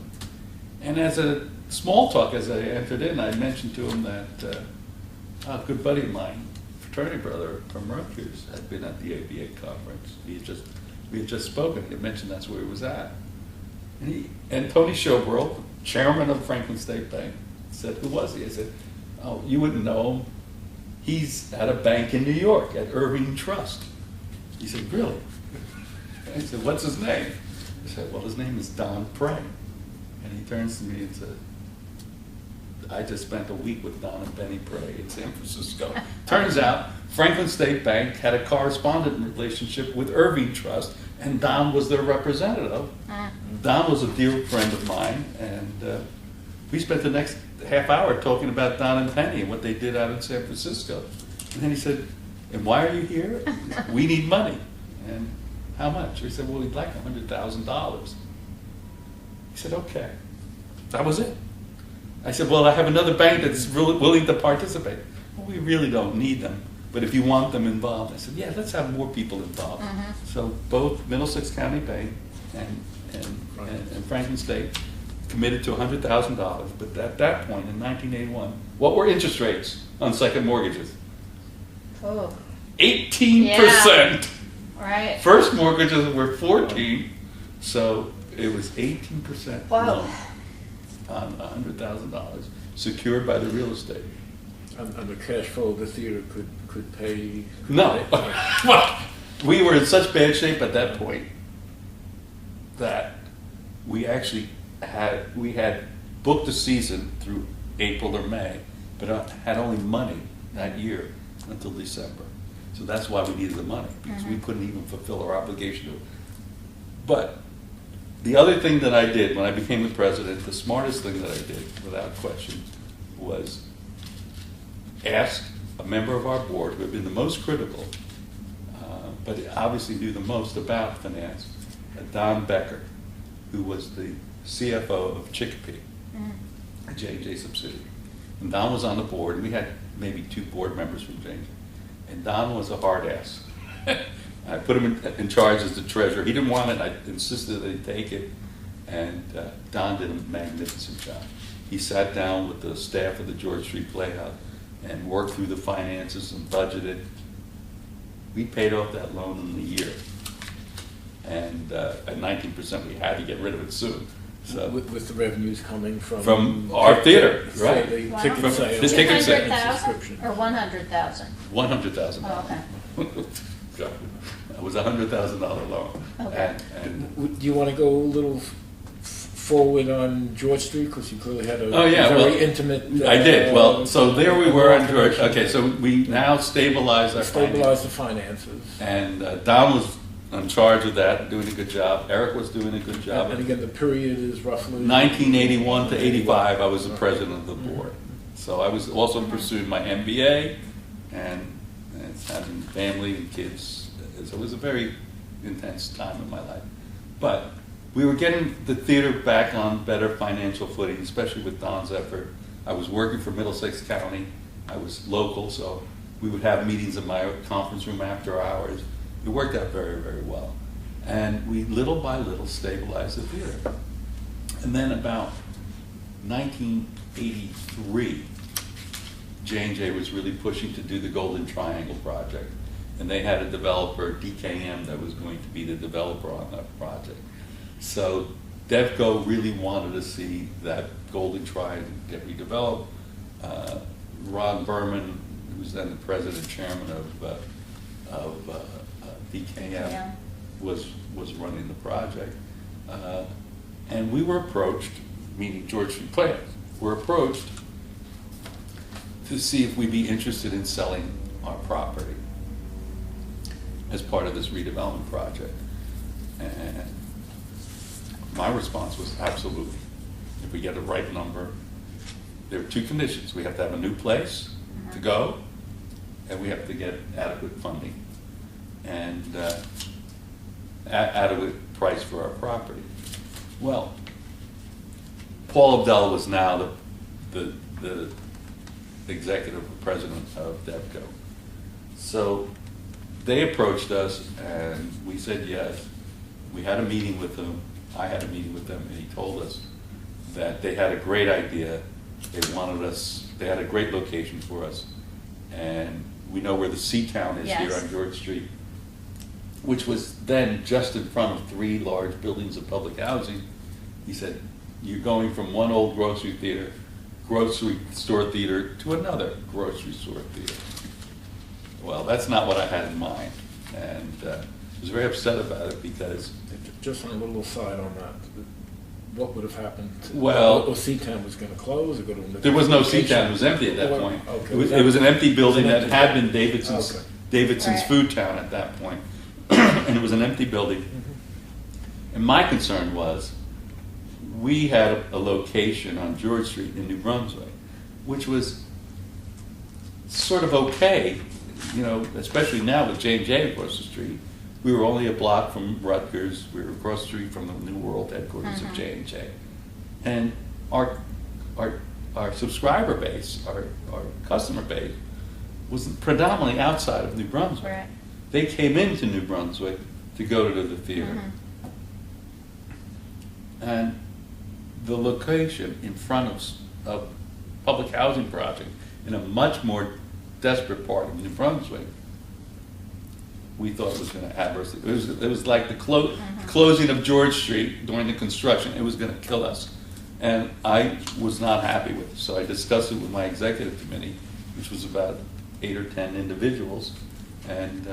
And as a small talk, as I entered in, I mentioned to him that a good buddy of mine, fraternity brother from Rutgers, had been at the ABA conference. We had just spoken. He had mentioned that's where he was at. And Tony Schoberl, chairman of Franklin State Bank, said, "Who was he?" I said, "Oh, you wouldn't know him. He's at a bank in New York, at Irving Trust." He said, "Really?" I said, "What's his name?" He said, "Well, his name is Don Prey." And he turns to me and said, "I just spent a week with Don and Benny Prey in San Francisco." Turns out Franklin State Bank had a correspondent relationship with Irving Trust, and Don was their representative. Don was a dear friend of mine, and we spent the next half hour talking about Don and Penny and what they did out in San Francisco. And then he said, "And why are you here?" "We need money." "And how much?" We said, "Well, we'd like $100,000. He said, "Okay." That was it. I said, "Well, I have another bank that's really willing to participate." "Well, we really don't need them, but if you want them involved." I said, "Yeah, let's have more people involved." So both Middlesex County Bank and Franklin State committed to $100,000. But at that point, in 1981, what were interest rates on second mortgages? Oh. 18%. Right. First mortgages were 14, so it was 18% Wow. loan on $100,000 secured by the real estate. And the cash flow of the theater could pay. No. Well, we were in such bad shape at that point that we actually had booked the season through April or May, but had only money that year until December. So that's why we needed the money, because we couldn't even fulfill our obligation to it. But the other thing that I did when I became the president, the smartest thing that I did, without question, was ask a member of our board who had been the most critical, but obviously knew the most about finance, Don Becker, who was the CFO of Chicopee, a J&J subsidiary. And Don was on the board, and we had maybe 2 board members from J&J. And Don was a hard ass. I put him in charge as the treasurer. He didn't want it. I insisted that he take it. And Don did a magnificent job. He sat down with the staff of the George Street Playhouse and worked through the finances and budgeted. We paid off that loan in a year. And at 19%, we had to get rid of it soon. So With the revenues coming from our theater, right? The Wow. ticket From sales. the ticket sales. 200,000 subscription. or 100,000? $100,000. Oh, okay. So, it was a $100,000 loan. Okay. And Do you want to go a little forward on George Street, because you clearly had a Oh, yeah, very well, intimate. I did. Well, so there we were on George. Okay, so we now stabilized our Stabilize finances. the finances. And Don was in charge of that, doing a good job. Eric was doing a good job. And again, the period is roughly 1981 to 85, I was the president of the board. So I was also pursuing my MBA and having family and kids. So it was a very intense time in my life. But we were getting the theater back on better financial footing, especially with Don's effort. I was working for Middlesex County. I was local, so we would have meetings in my conference room after hours. It worked out very, very well. And we little by little stabilized the theater. And then about 1983, J&J was really pushing to do the Golden Triangle project. And they had a developer, DKM, that was going to be the developer on that project. So Devco really wanted to see that Golden Triangle get redeveloped. Ron Berman, who was then the president and chairman of DKM, was running the project. And we were approached, meaning George Street Playhouse, were approached to see if we'd be interested in selling our property as part of this redevelopment project. And my response was absolutely. If we get the right number, there are 2 conditions. We have to have a new place to go, and we have to get adequate funding and adequate price for our property. Well, Paul Abdell was now the executive president of Devco. So they approached us and we said yes. We had a meeting with them. I had a meeting with them, and he told us that they had a great idea. They wanted us, they had a great location for us. And we know where the Seatown is here Yes. on George Street, which was then just in front of 3 large buildings of public housing. He said, you're going from one old grocery store theater to another grocery store theater. Well, that's not what I had in mind. And I was very upset about it because... Just on a little aside on that, what would have happened? Well, Seatown was going to close or go to another there was no location? Seatown, it was empty at that Well, point. okay. It was an empty building It was that an had empty been Davidson's, Okay. Davidson's Right. Food Town at that point. And it was an empty building. And my concern was, we had a location on George Street in New Brunswick, which was sort of okay, you know, especially now with J&J across the street. We were only a block from Rutgers. We were across the street from the New World headquarters of J&J. And our subscriber base, our customer base, was predominantly outside of New Brunswick. Right. They came into New Brunswick to go to the theater. And the location in front of public housing project in a much more desperate part of New Brunswick we thought was going to adversely. It was like the closing of George Street during the construction. It was going to kill us. And I was not happy with it. So I discussed it with my executive committee, which was about 8 or 10 individuals. And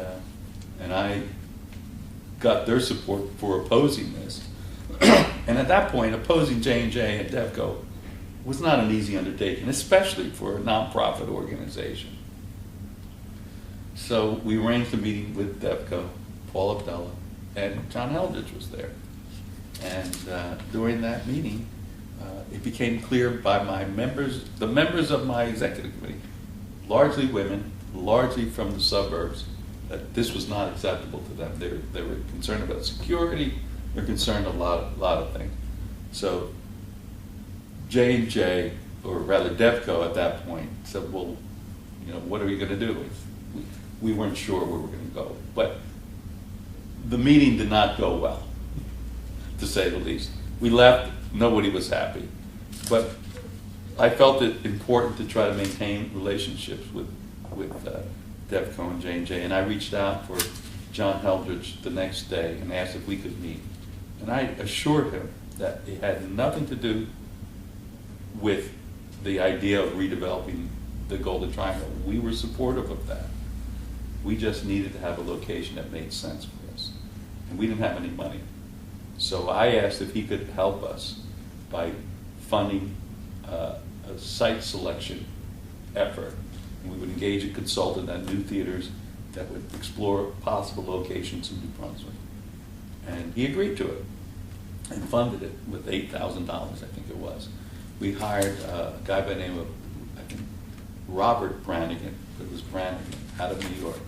I got their support for opposing this. And at that point, opposing J&J and Devco was not an easy undertaking, especially for a nonprofit organization. So we arranged a meeting with Devco, Paul Abdullah, and John Eldridge was there. And during that meeting, it became clear by the members of my executive committee, largely women, largely from the suburbs, that this was not acceptable to them. They were concerned about security. They're concerned a lot of things. So J&J, or rather Devco at that point, said, well, what are we going to do? We weren't sure where we were going to go. But the meeting did not go well, to say the least. We left, nobody was happy. But I felt it important to try to maintain relationships with Devco and J&J, and I reached out for John Eldridge the next day and asked if we could meet. And I assured him that it had nothing to do with the idea of redeveloping the Golden Triangle. We were supportive of that. We just needed to have a location that made sense for us. And we didn't have any money. So I asked if he could help us by funding a site selection effort. And we would engage a consultant at new theaters that would explore possible locations in New Brunswick. And he agreed to it and funded it with $8,000, I think it was. We hired a guy by the name of, I think, Robert Brannigan. It was Brannigan out of New York.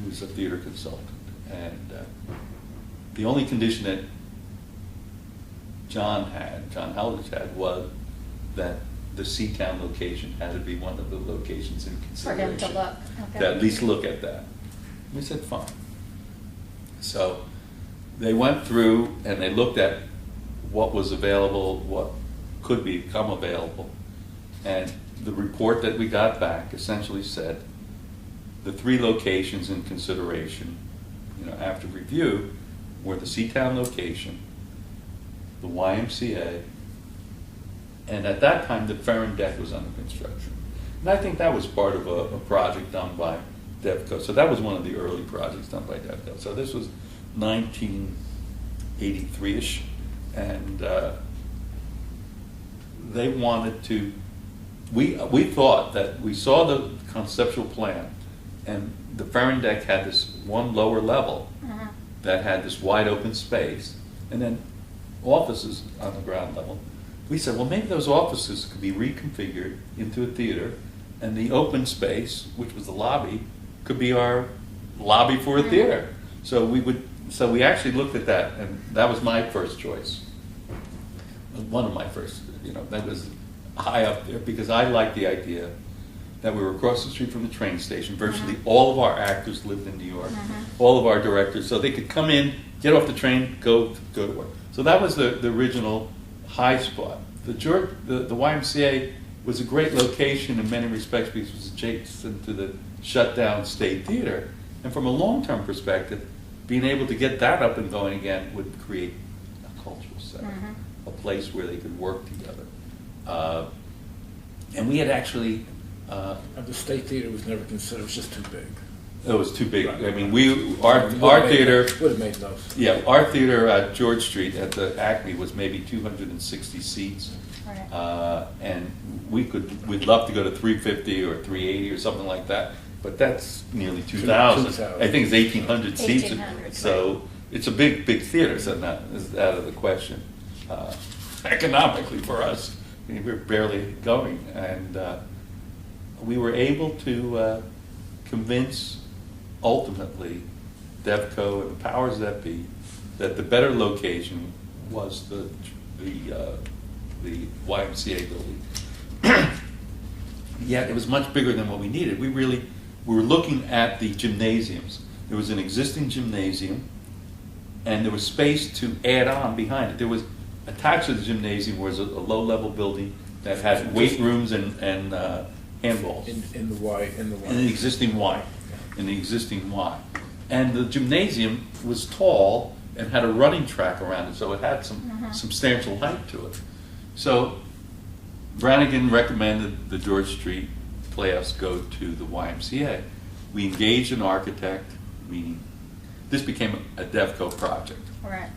He was a theater consultant. And the only condition that John Eldridge had, was that the Seatown location had to be one of the locations in consideration. For him to look. Okay. To at least look at that. We said, fine. So they went through and they looked at what was available, what could become available. And the report that we got back essentially said the 3 locations in consideration, after review, were the Seatown location, the YMCA, and at that time the Ferrin Deck was under construction. And I think that was part of a project done by Devco. So that was one of the early projects done by Devco. So this was 1983-ish, and they wanted to, we thought that we saw the conceptual plan, and the Ferrin Deck had this one lower level that had this wide open space, and then offices on the ground level. We said, well, maybe those offices could be reconfigured into a theater, and the open space, which was the lobby, could be our lobby for a theater. So we actually looked at that, and that was my first choice. One of my first, that was high up there, because I liked the idea that we were across the street from the train station. Virtually all of our actors lived in New York, all of our directors, so they could come in, get off the train, go to work. So that was the original high spot. The YMCA was a great location in many respects because it was adjacent to the shut down State Theater. And from a long-term perspective, being able to get that up and going again would create a cultural center, a place where they could work together. And we had actually... the State Theater was never considered, it was just too big. It was too big. Right. I mean, our theater... Would have made no sense. Yeah, our theater at George Street at the Acme was maybe 260 seats. Right. And we'd love to go to 350 or 380 or something like that, but that's nearly 2,000. 2,000. I think it's 1,800 seats. 1,800, So right. It's a big theater, so that is out of the question. Economically for us, I mean, we were barely going. And we were able to convince, ultimately, Devco and the powers that be, that the better location was the YMCA building. Yet it was much bigger than what we needed. We were looking at the gymnasiums. There was an existing gymnasium, and there was space to add on behind it. There was attached to the gymnasium was a low-level building that had weight rooms and handballs. In the Y. In the existing Y. In the existing Y. And the gymnasium was tall and had a running track around it, so it had some substantial height to it. So Brannigan recommended the George Street Playhouse go to the YMCA. We engaged an architect, meaning this became a Devco project. Right.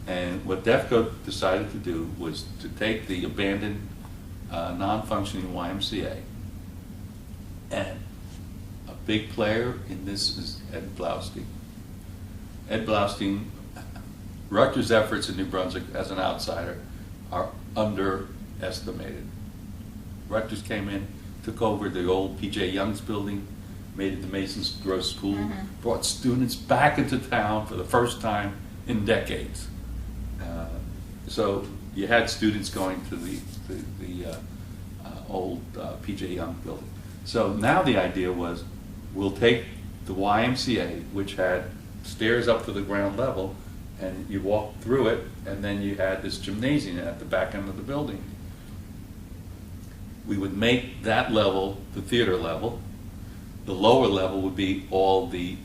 And what Devco decided to do was to take the abandoned, non-functioning YMCA, and a big player in this is Ed Blaustein. Ed Blaustein, Rutgers' efforts in New Brunswick as an outsider are underestimated. Rutgers came in, took over the old P.J. Young's building, made it the Mason's Gross School, brought students back into town for the first time in decades. So you had students going to the old P.J. Young building. So now the idea was, we'll take the YMCA, which had stairs up to the ground level, and you walked through it, and then you had this gymnasium at the back end of the building. We would make that level the theater level. The lower level would be all the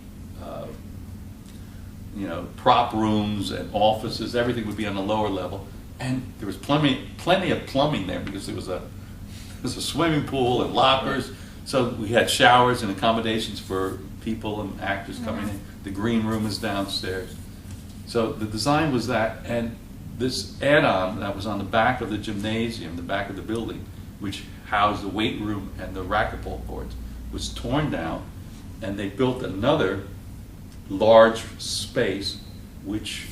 prop rooms and offices. Everything would be on the lower level, and there was plenty of plumbing there, because there was a swimming pool and lockers. So we had showers and accommodations for people and actors coming in. The green room is downstairs. So the design was that, and this add-on that was on the back of the gymnasium, the back of the building, which housed the weight room and the racquetball courts, was torn down, and they built another large space, which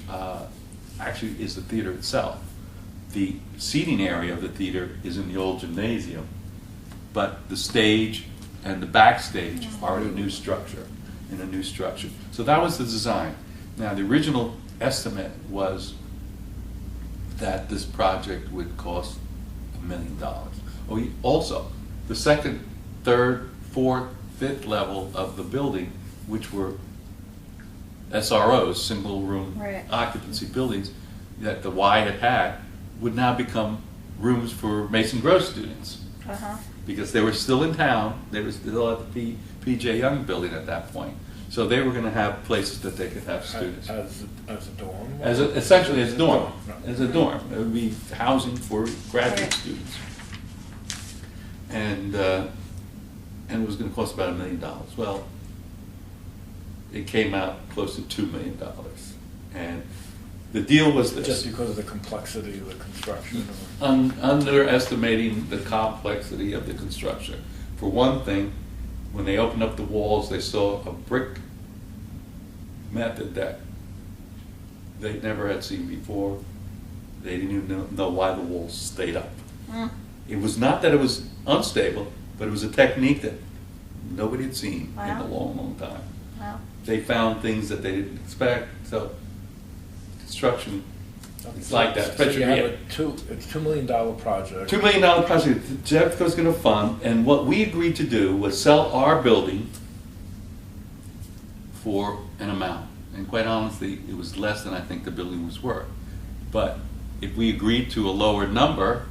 actually is the theater itself. The seating area of the theater is in the old gymnasium, but the stage and the backstage are in a new structure. So that was the design. Now, the original estimate was that this project would cost $1 million. Also, the second, third, fourth, fifth level of the building, which were SROs, single room occupancy buildings, that the Y had, would now become rooms for Mason Gross students. Because they were still in town. They were still at the P.J. Young building at that point. So they were going to have places that they could have students. As a dorm? Essentially as a dorm. As a dorm. It would be housing for graduate students. And it was going to cost about $1 million. Well, it came out close to $2 million. And the deal was this. Just because of the complexity of the construction? Underestimating the complexity of the construction. For one thing, when they opened up the walls, they saw a brick method that they never had seen before. They didn't even know why the walls stayed up. It was not that it was unstable, but it was a technique that nobody had seen in a long, long time. They found things that they didn't expect. So construction, it's like that. So you have it's $2 million project. $2 million project Devco's going to fund, and what we agreed to do was sell our building for an amount. And quite honestly, it was less than I think the building was worth. But if we agreed to a lower number,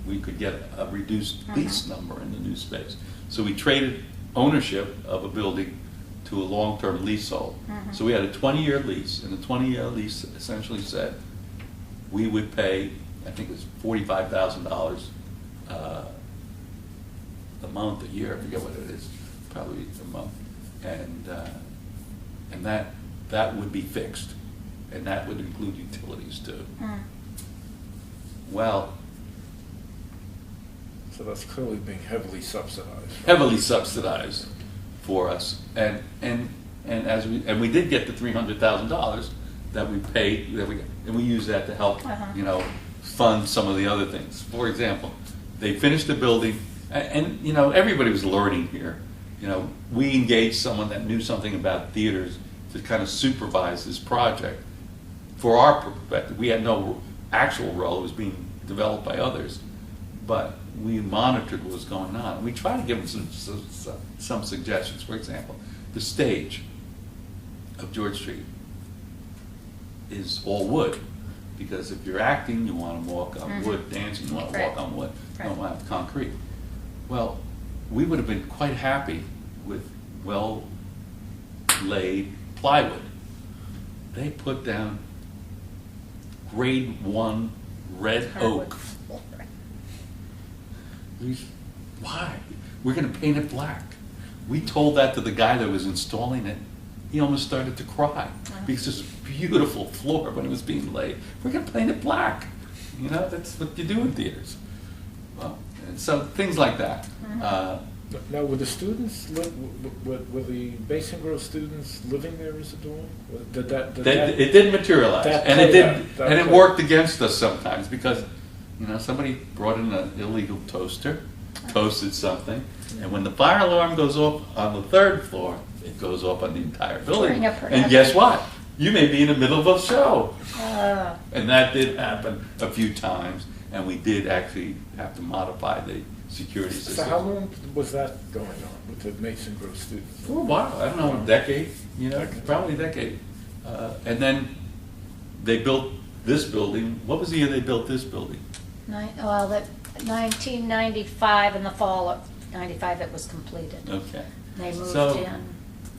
we could get a reduced lease number in the new space. So we traded ownership of a building to a long-term leasehold. So we had a 20-year lease, and the 20-year lease essentially said we would pay, I think it was $45,000 a month, a year, I forget what it is, probably a month, and that would be fixed, and that would include utilities too. Well, so that's clearly being heavily subsidized. Right? Heavily subsidized for us, and we did get the $300,000 that we paid, and we used that to help fund some of the other things. For example, they finished the building, and everybody was learning here. We engaged someone that knew something about theaters to kind of supervise this project. For our perspective, we had no actual role; it was being developed by others, but we monitored what was going on. We tried to give them some suggestions. For example, the stage of George Street is all wood, because if you're acting, you want to walk on wood, dancing, you want to walk on wood, you don't want to have concrete. Well, we would have been quite happy with well-laid plywood. They put down grade 1 red Hardwood oak. floor. Why? We're going to paint it black. We told that to the guy that was installing it. He almost started to cry because it's a beautiful floor when it was being laid. We're going to paint it black. You know, that's what you do in theaters. Well, and so things like that. Now, were the students, were the Mason Grove students living there as a dorm? It didn't materialize, and it worked against us sometimes because, you know, somebody brought in an illegal toaster, toasted something, and when the fire alarm goes off on the 3rd floor, it goes off on the entire building. And guess what? You may be in the middle of a show. And that did happen a few times, and we did actually have to modify the security system. So how long was that going on with the Mason Grove students? For a while, I don't know, a decade, you know, probably a decade. And then they built this building. What was the year they built this building? 1995, in the fall of 95, it was completed. Okay. They moved in.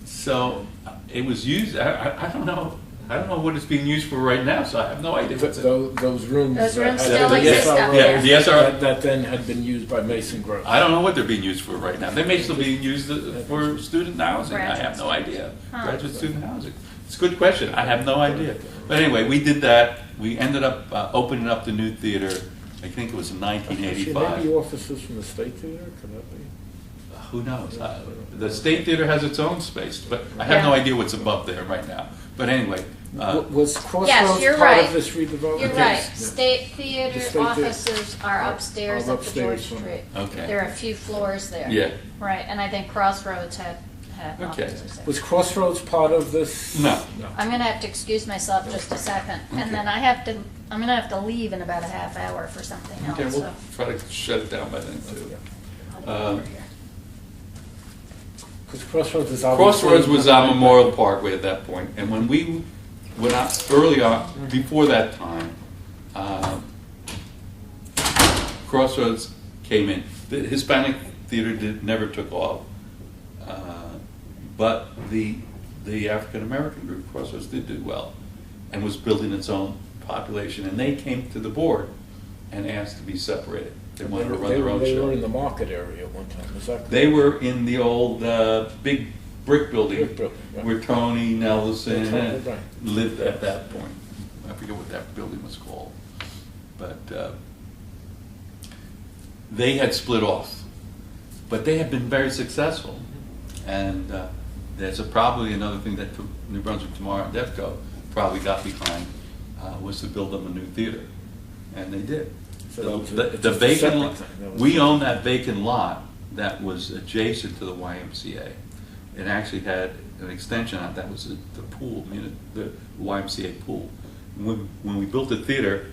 So it was used, I don't know. I don't know what it's being used for right now, so I have no idea. Those rooms. Those rooms that still had the exist up SRO there. The SRO. that then had been used by Mason Grove. I don't know what they're being used for right now. They may still be used for student housing. I have no idea. Graduate student housing. It's a good question. I have no idea. But anyway, we did that. We ended up opening up the new theater. I think it was in 1985. Maybe officers from the State Theater, could that be? Who knows? The State Theater has its own space, but I have no idea what's above there right now. But anyway. Was Crossroads Yes, you're part right. of this redevelopment? You're right. Yes. State Theater The State Theater. offices are upstairs at the George Upstairs. Street. Okay. There are a few floors there. Yeah. Right, and I think Crossroads had Okay. offices there. Was Crossroads part of this? No. I'm gonna have to excuse myself just a second, and then I'm gonna have to leave in about a half hour for something else, Okay, so. we'll try to shut it down by then too. I'll be over here. Because Crossroads was obviously... Crossroads was on Memorial Parkway at that point, and when we went out early on, before that time, Crossroads came in. The Hispanic theater never took off, but the African American group, Crossroads, did do well, and was building its own population. And they came to the board and asked to be separated. They wanted to run their own show. They were in the market area at one time, is that correct? They were in the old big brick building, Brick building, right. where Tony Nelson Right. lived at that point. I forget what that building was called. But they had split off. But they had been very successful. And there's probably another thing that New Brunswick Tomorrow and Devco probably got behind was to build them a new theater. And they did. So that was The just a vacant separate lot, thing. That was- we owned that vacant lot that was adjacent to the YMCA. It actually had an extension on it. That was the pool, the YMCA pool. When we built the theater,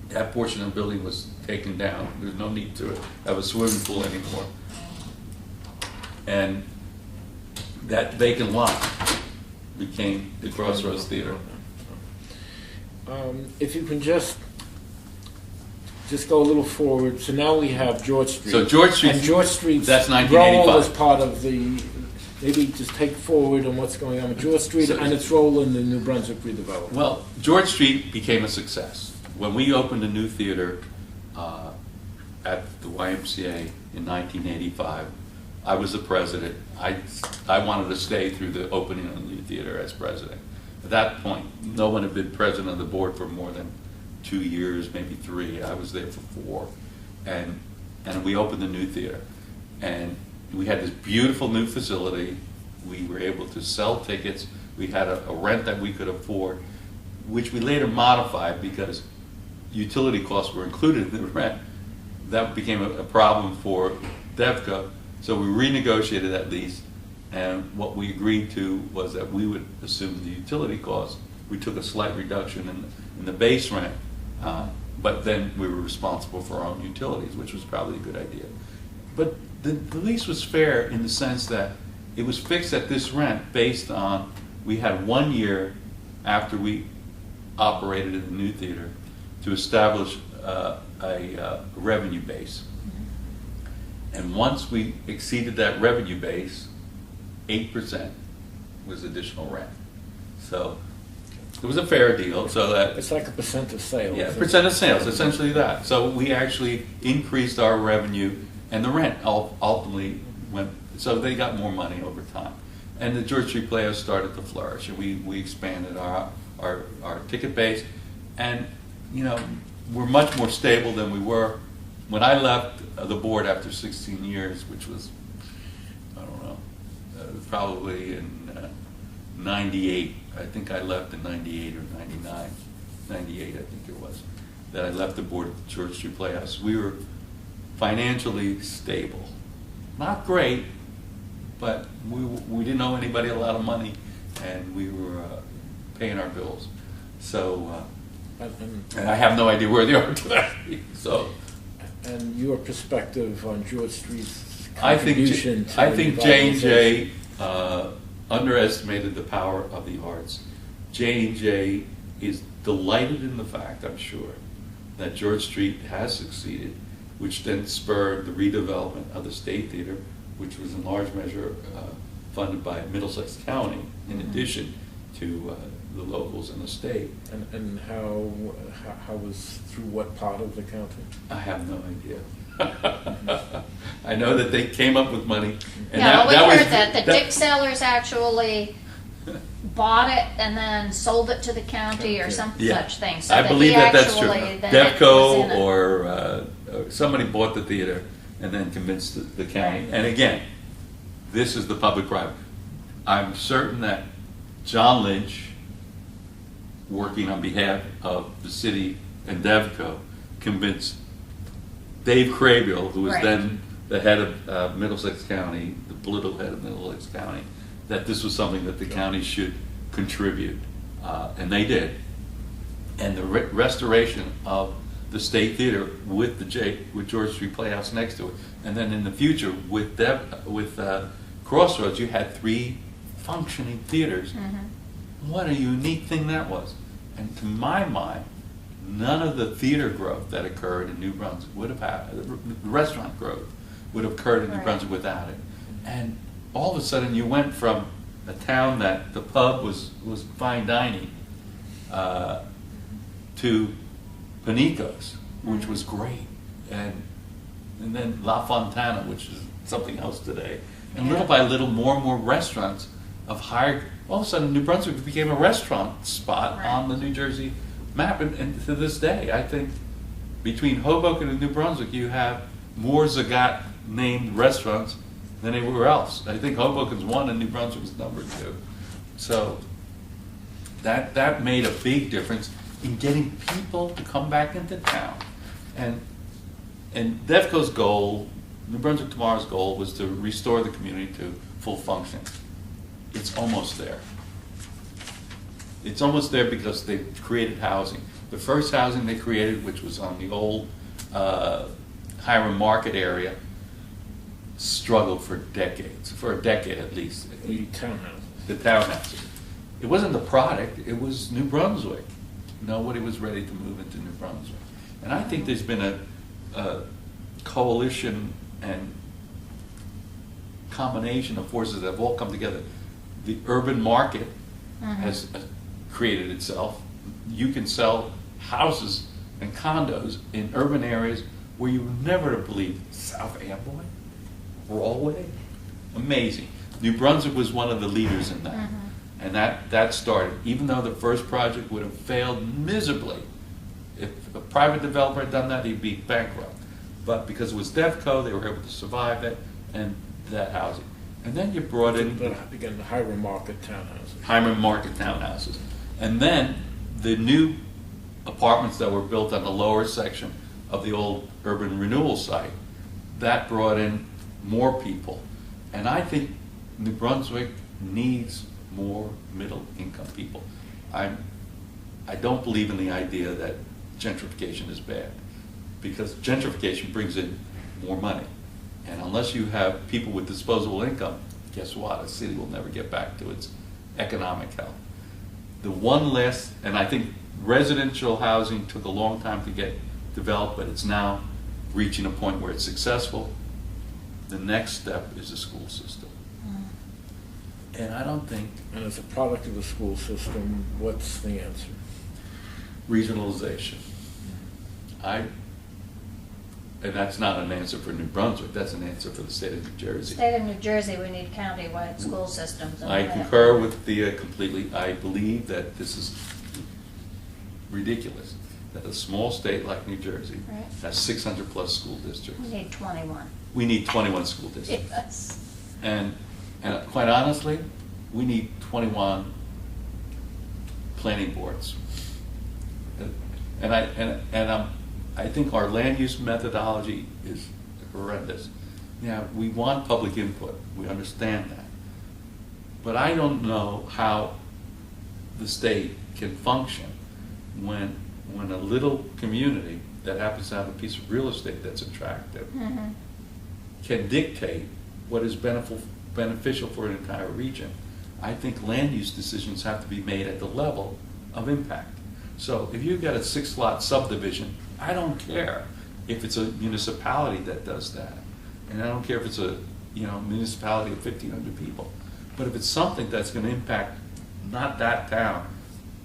that portion of the building was taken down. There's no need to have a swimming pool anymore. And that vacant lot became the Crossroads Theater. If you can just go a little forward. So now we have George Street. So George Street, and George Street's that's role 1985. as part of the. Maybe just take forward on what's going on with George Street and its role in the New Brunswick redevelopment. Well, George Street became a success. When we opened a new theater at the YMCA in 1985, I was the president. I wanted to stay through the opening of the new theater as president. At that point, no one had been president of the board for more than 2 years, maybe 3. I was there for 4. And we opened the new theater. And we had this beautiful new facility. We were able to sell tickets. We had a rent that we could afford, which we later modified because utility costs were included in the rent. That became a problem for Devco. So we renegotiated that lease, and what we agreed to was that we would assume the utility costs. We took a slight reduction in the base rent, but then we were responsible for our own utilities, which was probably a good idea. But the lease was fair in the sense that it was fixed at this rent based on, we had 1 year after we operated in the new theater to establish a revenue base. And once we exceeded that revenue base, 8% was additional rent. So it was a fair deal, so that, It's like a percent of sales. yeah, percent of sales, essentially that. So we actually increased our revenue, and the rent ultimately went, so they got more money over time. And the George Street Playhouse started to flourish, and we expanded our ticket base, and, you know, we're much more stable than we were. When I left the board after 16 years, which was, I don't know, probably in 98, I think I left in 98 or 99, 98 I think it was, that I left the board at the George Street Playhouse. We were financially stable. Not great, but we didn't owe anybody a lot of money, and we were paying our bills. So, and I have no idea where they are today. So, and your perspective on George Street's I think contribution to J&J underestimated the power of the arts. J&J is delighted in the fact, I'm sure, that George Street has succeeded, which then spurred the redevelopment of the State Theater, which was in large measure funded by Middlesex County, in addition to the locals in the state. And how was through what part of the county? I have no idea. I know that they came up with money. And Yeah, well, we heard that that the Dick Sellers actually bought it and then sold it to the county or some Yeah. such thing. So I that believe he that that's true. actually then was in Devco it. or somebody bought the theater and then convinced the county. Right. And again, this is the public-private. I'm certain that John Lynch, working on behalf of the city and Devco, convinced Dave Crabiel, who was Right. then the head of Middlesex County, the political head of Middlesex County, that this was something that the county should contribute, and they did. And the restoration of the State Theater with with George Street Playhouse next to it, and then in the future with Crossroads, you had 3 functioning theaters. Mm-hmm. What a unique thing that was. And to my mind, none of the theater growth that occurred in New Brunswick would have happened, the restaurant growth would have occurred in New Right. Brunswick without it. And all of a sudden you went from a town that the pub was fine dining to Panico's, which was great, and then La Fontana, which is something else today. And little by little, more and more restaurants of higher, all of a sudden New Brunswick became a restaurant spot Right. on the New Jersey map. And to this day, I think between Hoboken and New Brunswick, you have more Zagat named restaurants than anywhere else. I think Hoboken's 1 and New Brunswick's number 2. So that made a big difference in getting people to come back into town. And Devco's goal, New Brunswick Tomorrow's goal, was to restore the community to full function. It's almost there. It's almost there because they created housing. The first housing they created, which was on the old Hiram Market area, struggled for decades, for a decade at least. The townhouses. The townhouses. It wasn't the product, it was New Brunswick. Nobody was ready to move into New Brunswick. And I think there's been a coalition and combination of forces that have all come together. The urban market has created itself. You can sell houses and condos in urban areas where you would never have believed. South Amboy, Broadway, amazing. New Brunswick was one of the leaders in that. And that started, even though the first project would have failed miserably. If a private developer had done that, he'd be bankrupt. But because it was Devco, they were able to survive it and that housing. And then you brought in Again, the Hiram Market townhouses. Hiram Market townhouses. And then the new apartments that were built on the lower section of the old urban renewal site, that brought in more people. And I think New Brunswick needs more middle income people. I don't believe in the idea that gentrification is bad, because gentrification brings in more money. And unless you have people with disposable income, guess what? A city will never get back to its economic health. The one last, and I think residential housing took a long time to get developed, but it's now reaching a point where it's successful. The next step is the school system. And I don't think And as a product of the school system, what's the answer? regionalization. And that's not an answer for New Brunswick, that's an answer for the state of New Jersey. State of New Jersey, we need county-wide school systems. and I that- concur with the completely. I believe that this is ridiculous, that a small state like New Jersey Right. has 600 plus school districts. We need 21. We need 21 school districts. Yes. And quite honestly, we need 21 planning boards. I think our land use methodology is horrendous. Yeah, we want public input, we understand that. But I don't know how the state can function when a little community that happens to have a piece of real estate that's attractive Mhm. can dictate what is beneficial for an entire region. I think land use decisions have to be made at the level of impact. So if you've got a 6-lot subdivision, I don't care if it's a municipality that does that. And I don't care if it's a municipality of 1,500 people. But if it's something that's going to impact not that town,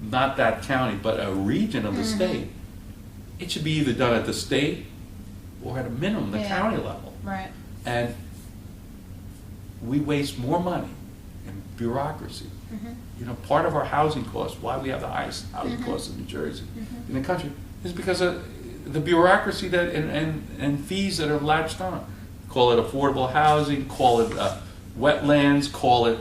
not that county, but a region of the Mhm. state, it should be either done at the state or at a minimum, the Yeah. county level. Right. And we waste more money in bureaucracy. Mhm. Part of our housing costs, why we have the highest housing Mhm. costs in New Jersey, Mhm. in the country, is because of the bureaucracy that and fees that are latched on. Call it affordable housing, call it wetlands, call it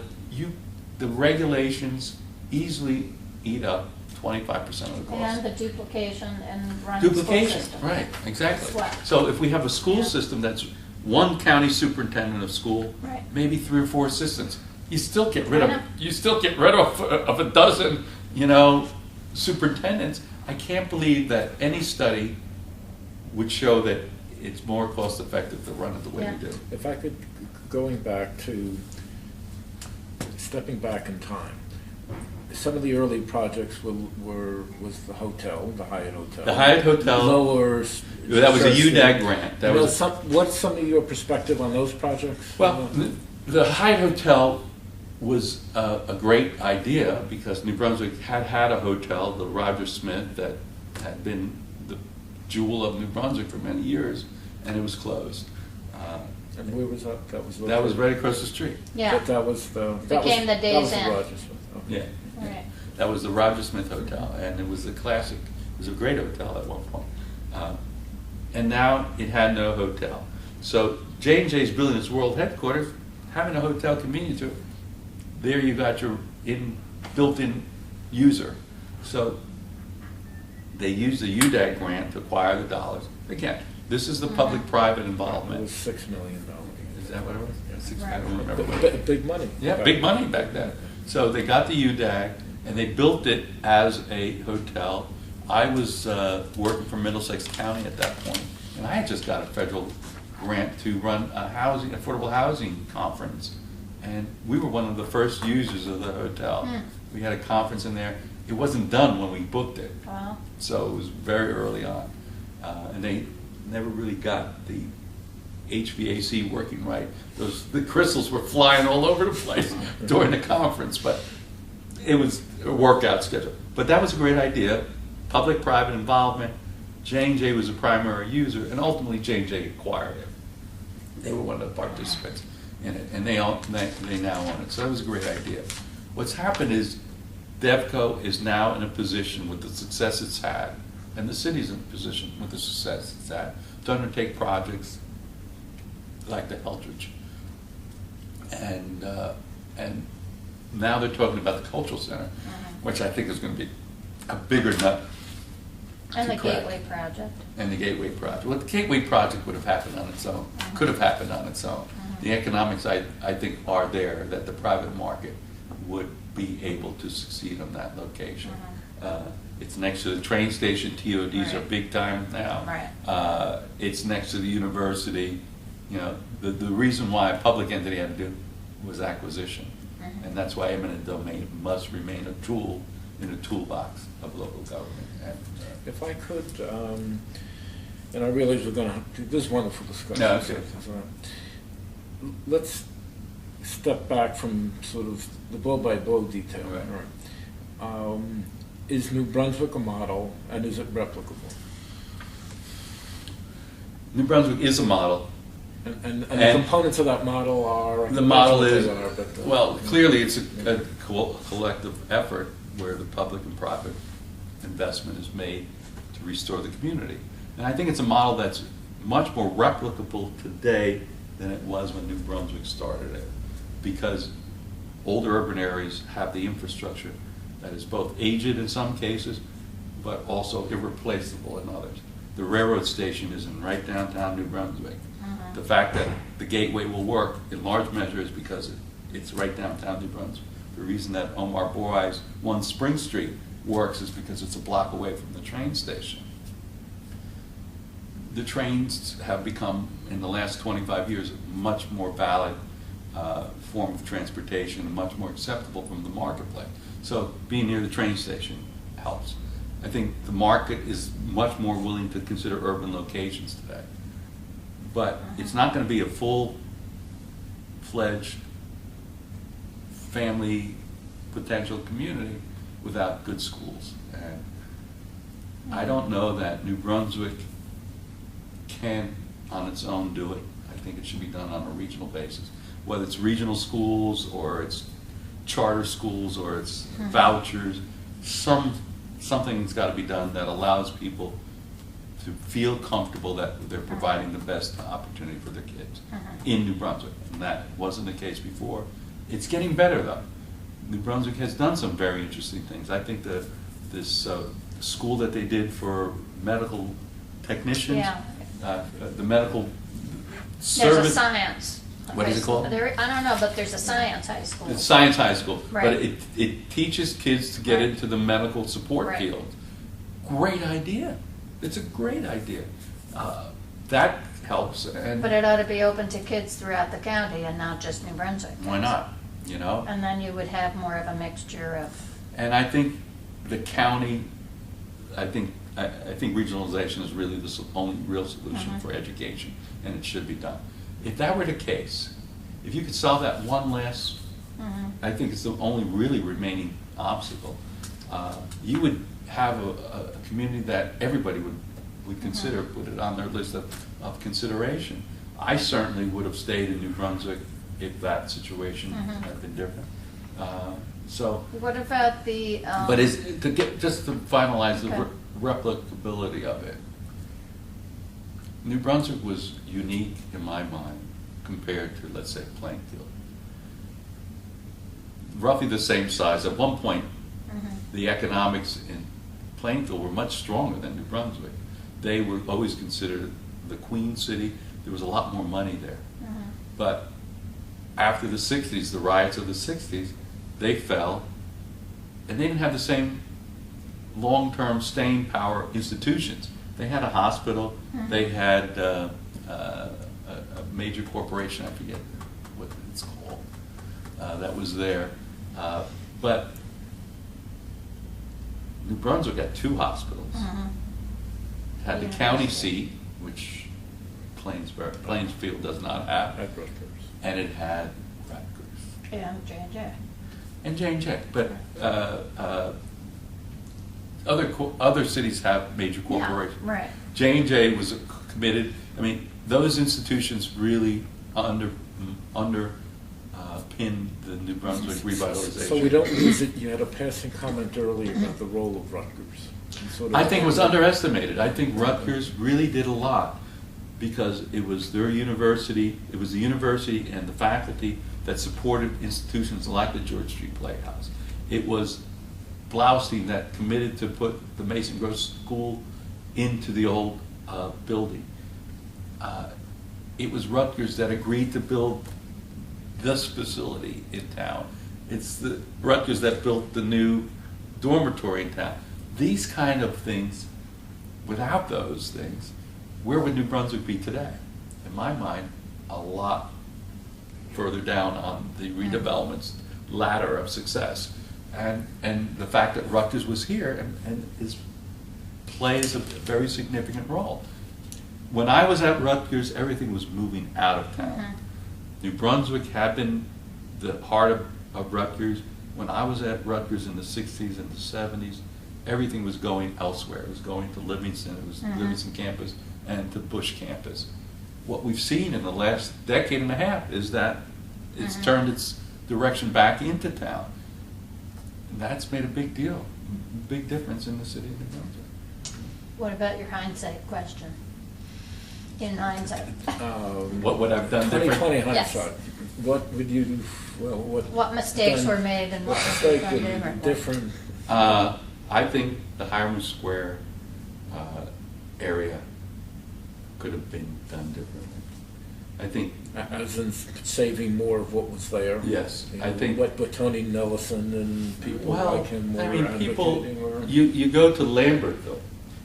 the regulations easily eat up 25% of the cost. And the duplication and running the school Duplication, system. right, exactly. As well. So if we have a school Yeah. system that's one county superintendent of school, Right. maybe 3 or 4 assistants, you still get I rid know. of a dozen, superintendents. I can't believe that any study would show that it's more cost effective to run it the way Yeah. we do. If I could, stepping back in time, some of the early projects was the hotel, the Hyatt Hotel. The Hyatt Hotel, Lower. that was a Church Street. UDAG grant. That was What's some of your perspective on those projects? Well, the Hyatt Hotel was a great idea because New Brunswick had a hotel, the Roger Smith, that had been the jewel of New Brunswick for many years, and it was closed. And where was that? That was right across the street. Yeah. But that was the. Became the that Days was the Inn. Roger Smith. Okay. Yeah. Right. That was the Roger Smith Hotel, and it was a classic. It was a great hotel at one point. And now it had no hotel. So J&J's building its world headquarters, having a hotel convenient to it. There you got your built-in user. So they used the UDAG grant to acquire the dollars. Again, this is the public-private It involvement. was $6 million. Is that what it was? Yeah. I don't remember. what it was. Big money. Yeah, big money back then. So they got the UDAG, and they built it as a hotel. I was working for Middlesex County at that point, and I had just got a federal grant to run a affordable housing conference. And we were one of the first users of the hotel. Hmm. We had a conference in there. It wasn't done when we booked it, Wow. so it was very early on. And they never really got the HVAC working right. The crystals were flying all over the place during the conference, but it was a workout schedule. But that was a great idea, public-private involvement. J&J was a primary user, and ultimately J&J acquired it. They were one of the participants in it, and they now own it. So that was a great idea. What's happened is Devco is now in a position with the success it's had, and the city's in a position with the success it's had, to undertake projects like the Eldridge. And now they're talking about the Cultural Center, which I think is going to be a bigger nut And to the crack. Gateway Project. And the Gateway Project. Well, the Gateway Project would have happened on its own, could have happened on its own. The economics, I think, are there, that the private market would be able to succeed on that location. It's next to the train station, TODs are Right. big time now. Right. It's next to the university. The reason why a public entity had to do was acquisition. And that's why eminent domain must remain a tool in the toolbox of local government. And, If I could, and I realize we're going to have to, this is wonderful discussion. No, okay. Let's step back from sort of the blow-by-blow detail. Right. Is New Brunswick a model, and is it replicable? New Brunswick is a model. And the components of that model are... The model is, well, clearly it's a collective effort where the public and private investment is made to restore the community. And I think it's a model that's much more replicable today than it was when New Brunswick started it, because older urban areas have the infrastructure that is both aged in some cases, but also irreplaceable in others. The railroad station is in right downtown New Brunswick. The fact that the gateway will work in large measure is because it's right downtown New Brunswick. The reason that Omar Boi's 1 Spring Street works is because it's a block away from the train station. The trains have become, in the last 25 years, a much more valid form of transportation and much more acceptable from the marketplace. So being near the train station helps. I think the market is much more willing to consider urban locations today. But it's not going to be a full-fledged family potential community without good schools. And I don't know that New Brunswick can, on its own, do it. I think it should be done on a regional basis. Whether it's regional schools or it's charter schools or it's vouchers, something's got to be done that allows people to feel comfortable that they're providing the best opportunity for their kids in New Brunswick. And that wasn't the case before. It's getting better, though. New Brunswick has done some very interesting things. I think this school that they did for medical technicians, the medical service. There's a science. What is it called? I don't know, but there's a science high school. It's science high school, right. But it teaches kids to get into the medical support Right. field. Great idea. It's a great idea. That helps. And But it ought to be open to kids throughout the county and not just New Brunswick. why not? You know. And then you would have more of a mixture of. And I think the county, I think regionalization is really the only real solution for education, and it should be done. If that were the case, if you could solve that one last, I think it's the only really remaining obstacle, you would have a community that everybody would consider, put it on their list of consideration. I certainly would have stayed in New Brunswick if that situation had been different. So. What about the? But just to finalize the replicability of it, New Brunswick was unique in my mind compared to, let's say, Plainfield. Roughly the same size. At one point, the economics in Plainfield were much stronger than New Brunswick. They were always considered the Queen City. There was a lot more money there. But after the 60s, the riots of the 60s, they fell, and they didn't have the same long-term staying power institutions. They had a hospital, they had a major corporation, I forget what it's called, that was there. But New Brunswick had 2 hospitals. Had the county seat, which Plainsfield does not have, At Rutgers. and it had Rutgers. And J&J. And J&J, but other cities have major corporations. Yeah, right. J&J was committed. I mean, those institutions really pinned the New Brunswick revitalization. So we don't lose it. You had a passing comment earlier about the role of Rutgers. I think it was underestimated. I think Rutgers really did a lot because it was their university. It was the university and the faculty that supported institutions like the George Street Playhouse. It was Blaustein that committed to put the Mason Gross School into the old building. It was Rutgers that agreed to build this facility in town. It's the Rutgers that built the new dormitory in town. These kind of things, without those things, where would New Brunswick be today? In my mind, a lot further down on the redevelopment ladder of success. And the fact that Rutgers was here and plays a very significant role. When I was at Rutgers, everything was moving out of town. New Brunswick had been the heart of Rutgers. When I was at Rutgers in the 60s and the 70s, everything was going elsewhere. It was going to Livingston, it was Livingston campus, and to Bush campus. What we've seen in the last decade and a half is that it's turned its direction back into town. And that's made a big difference in the city of New Brunswick. What about your hindsight question? In hindsight. What would I've done different? 20/20 Yes. hindsight. What would you, well, What mistakes were made and what was mistake done would be different? different? I think the Hiram Square area could have been done differently. I think, As in saving more of what was there? yes, You I know, think. what Tony Nelson and people Well, like him were I mean, people, advocating or? you go to Lambertville,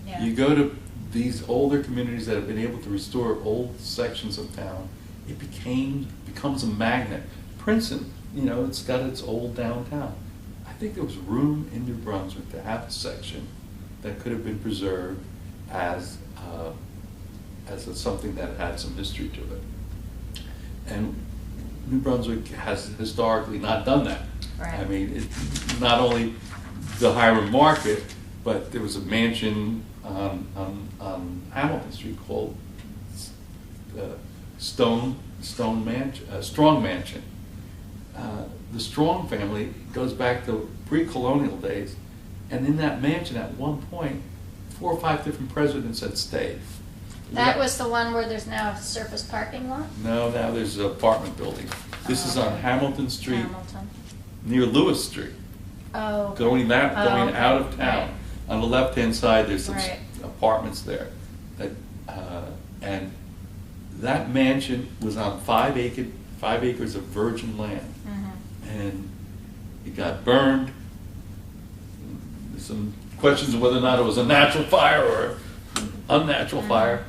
Yeah. you go to these older communities that have been able to restore old sections of town, it becomes a magnet. Princeton, it's got its old downtown. I think there was room in New Brunswick to have a section that could have been preserved as something that had some history to it. And New Brunswick has historically not done that. Right. I mean, not only the Hiram Market, but there was a mansion on Hamilton Street called Strong Mansion. The Strong family goes back to pre-colonial days, and in that mansion at one point, 4 or 5 different presidents had stayed. That was the one where there's now a surface parking lot? No, now there's an apartment building. This is on Hamilton Street, Hamilton. near Lewis Street. Oh. okay. Going Oh, okay. out of town. Right. On the left-hand side, there's some Right. apartments there. And that mansion was on 5 acres of virgin land. And it got burned. There's some questions of whether or not it was a natural fire or unnatural fire.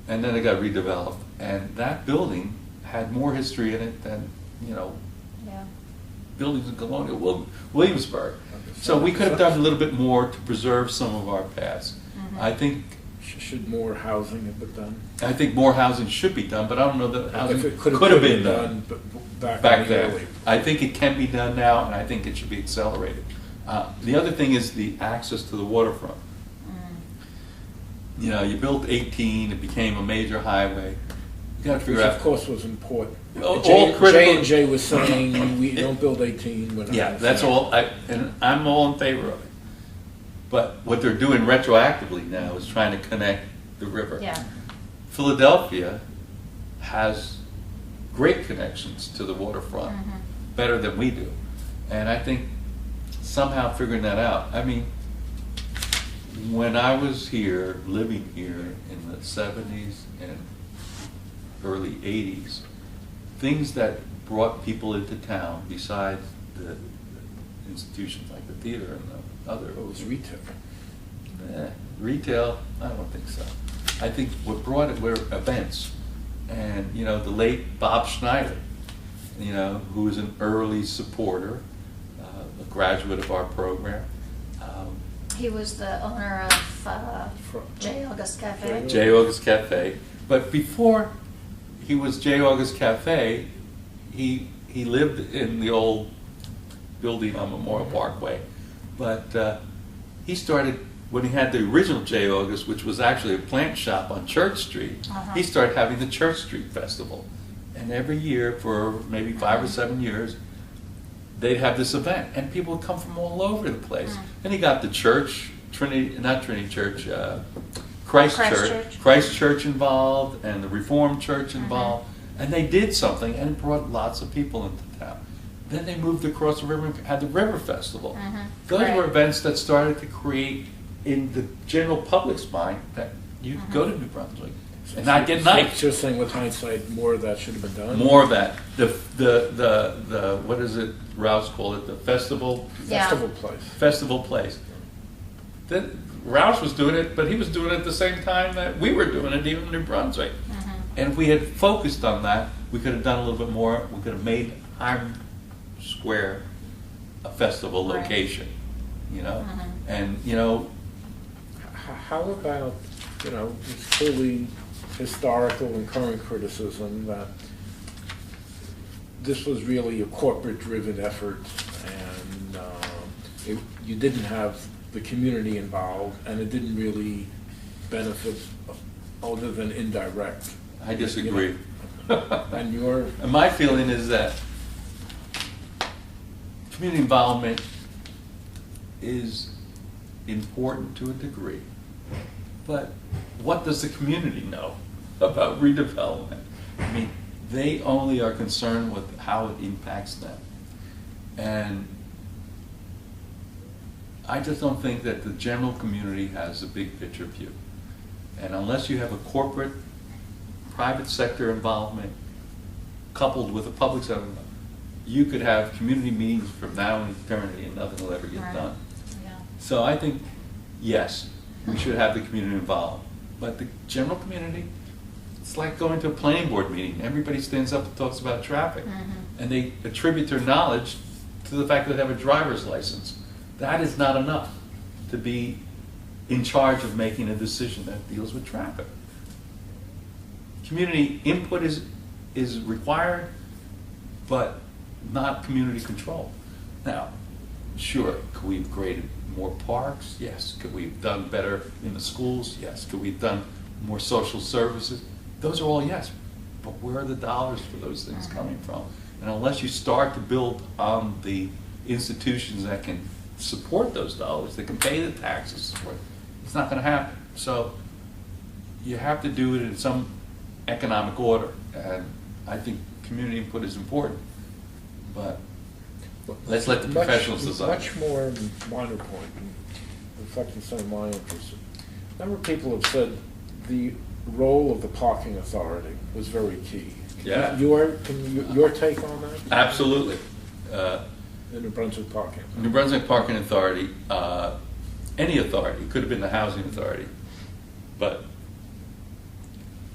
And then it got redeveloped. And that building had more history in it than, Yeah. buildings in colonial Williamsburg. So we could have done a little bit more to preserve some of our past. I think Should more housing have been done? more housing should be done, but I don't know that housing If it could have been done back in the then. early. I think it can be done now, and I think it should be accelerated. The other thing is the access to the waterfront. You built 18, it became a major highway. You got to Which figure of out. course was important. All critical- J&J was saying, we don't build 18. we're not Yeah, gonna that's finish. all, and I'm all in favor of it. But what they're doing retroactively now is trying to connect the river. Yeah. Philadelphia has great connections to the waterfront, better than we do. And I think somehow figuring that out. I mean, when I was here, living here in the 70s and early 80s, things that brought people into town besides the institutions like the theater and the other. It was retail. Retail, I don't think so. I think what brought it were events. And, the late Bob Schneider, who was an early supporter, a graduate of our program. He was the owner of J. August Cafe. J. August Cafe. But before he was J. August Cafe, he lived in the old building on Memorial Parkway. But he started, when he had the original J. August, which was actually a plant shop on Church Street, he started having the Church Street Festival. And every year, for maybe 5 or 7 years, they'd have this event, and people would come from all over the place. And he got the church, Christ Church involved, and the Reformed Church involved, and they did something, and it brought lots of people into town. Then they moved across the river and had the River Festival. Those were events that started to create in the general public's mind that you could go to New Brunswick and not get night. Just saying with hindsight, more of that should have been done. More of that. The what is it? Rouse called it the festival. Yeah. Festival place. Rouse was doing it, but he was doing it at the same time that we were doing it, even in New Brunswick. And if we had focused on that, we could have done a little bit more. We could have made Hiram Square a festival location, and How about, this clearly historical and current criticism that this was really a corporate-driven effort, and you didn't have the community involved, and it didn't really benefit other than indirect. I disagree. And your... And my feeling is that community involvement is important to a degree, but what does the community know about redevelopment? I mean, they only are concerned with how it impacts them. And I just don't think that the general community has a big picture view. And unless you have a corporate, private sector involvement coupled with a public sector, you could have community meetings from now and eternity and nothing will ever get done. Yeah. So I think, yes, we should have the community involved. But the general community, it's like going to a planning board meeting. Everybody stands up and talks about traffic. And they attribute their knowledge to the fact that they have a driver's license. That is not enough to be in charge of making a decision that deals with traffic. Community input is required, but not community control. Now, sure, could we have created more parks? Yes. Could we have done better in the schools? Yes. Could we have done more social services? Those are all yes. But where are the dollars for those things coming from? And unless you start to build on the institutions that can support those dollars, that can pay the taxes for it, it's not going to happen. So you have to do it in some economic order. And I think community input is important. But let's let the professionals decide. Much more minor point, reflecting some of my interests. A number of people have said the role of the parking authority was very key. Yeah. Your take on that? Absolutely. The New Brunswick Parking. New Brunswick Parking Authority, any authority, could have been the housing authority, but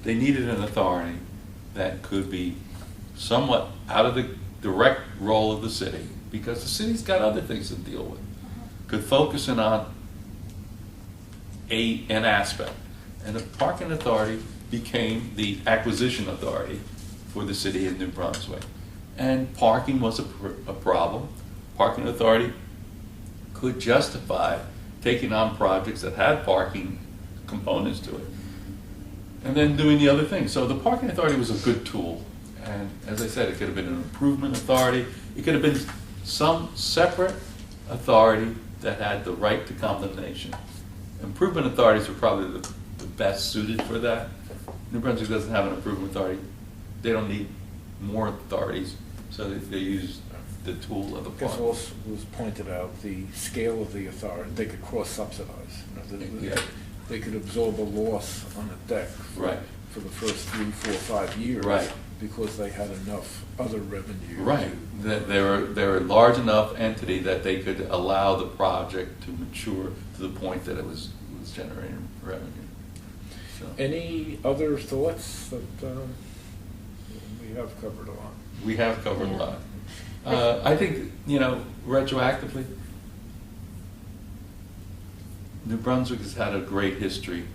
they needed an authority that could be somewhat out of the direct role of the city, because the city's got other things to deal with. Could focus in on an aspect. And the parking authority became the acquisition authority for the city of New Brunswick. And parking was a problem. Parking authority could justify taking on projects that had parking components to it, and then doing the other things. So the parking authority was a good tool. And as I said, it could have been an improvement authority. It could have been some separate authority that had the right to condemnation. Improvement authorities are probably the best suited for that. New Brunswick doesn't have an improvement authority. They don't need more authorities, so they use the tool of the park. Because also was pointed out the scale of the authority. They could cross-subsidize. They could absorb a loss on a deck for the first 3, 4, 5 years. Right. Because they had enough other revenue. Right. They're a large enough entity that they could allow the project to mature to the point that it was generating revenue. So. Any other thoughts that we have covered a lot? We have covered a lot. I think, retroactively, New Brunswick has had a great history,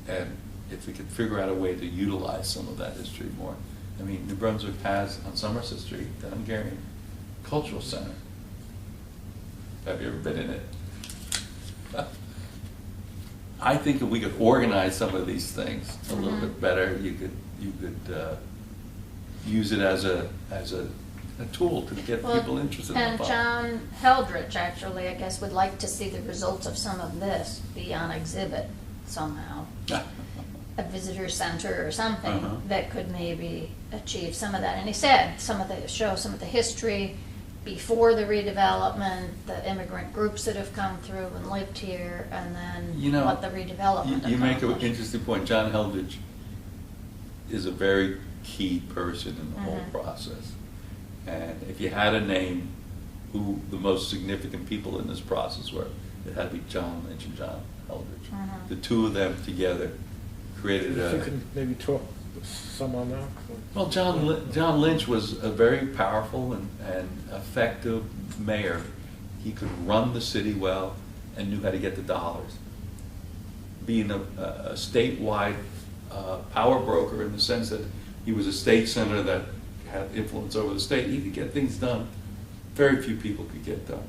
and if we could figure out a way to utilize some of that history more. I mean, New Brunswick has, on Somerset Street, the Hungarian Cultural Center. Have you ever been in it? I think if we could organize some of these things a little bit better, you could use it as a tool to get people interested in the park. And John Heldrich, actually, I guess, would like to see the results of some of this be on exhibit somehow. A visitor center or something that could maybe achieve some of that. And he said show some of the history before the redevelopment, the immigrant groups that have come through and lived here, and then what the redevelopment You make an accomplished. interesting point. John Heldrich is a very key person in the whole process. And if you had to name who the most significant people in this process were, it had to be John Lynch and John Heldrich. The two of them together created If you can maybe talk some on that. Well, John Lynch was a very powerful and effective mayor. He could run the city well and knew how to get the dollars. Being a statewide power broker, in the sense that he was a state senator that had influence over the state. He could get things done very few people could get done.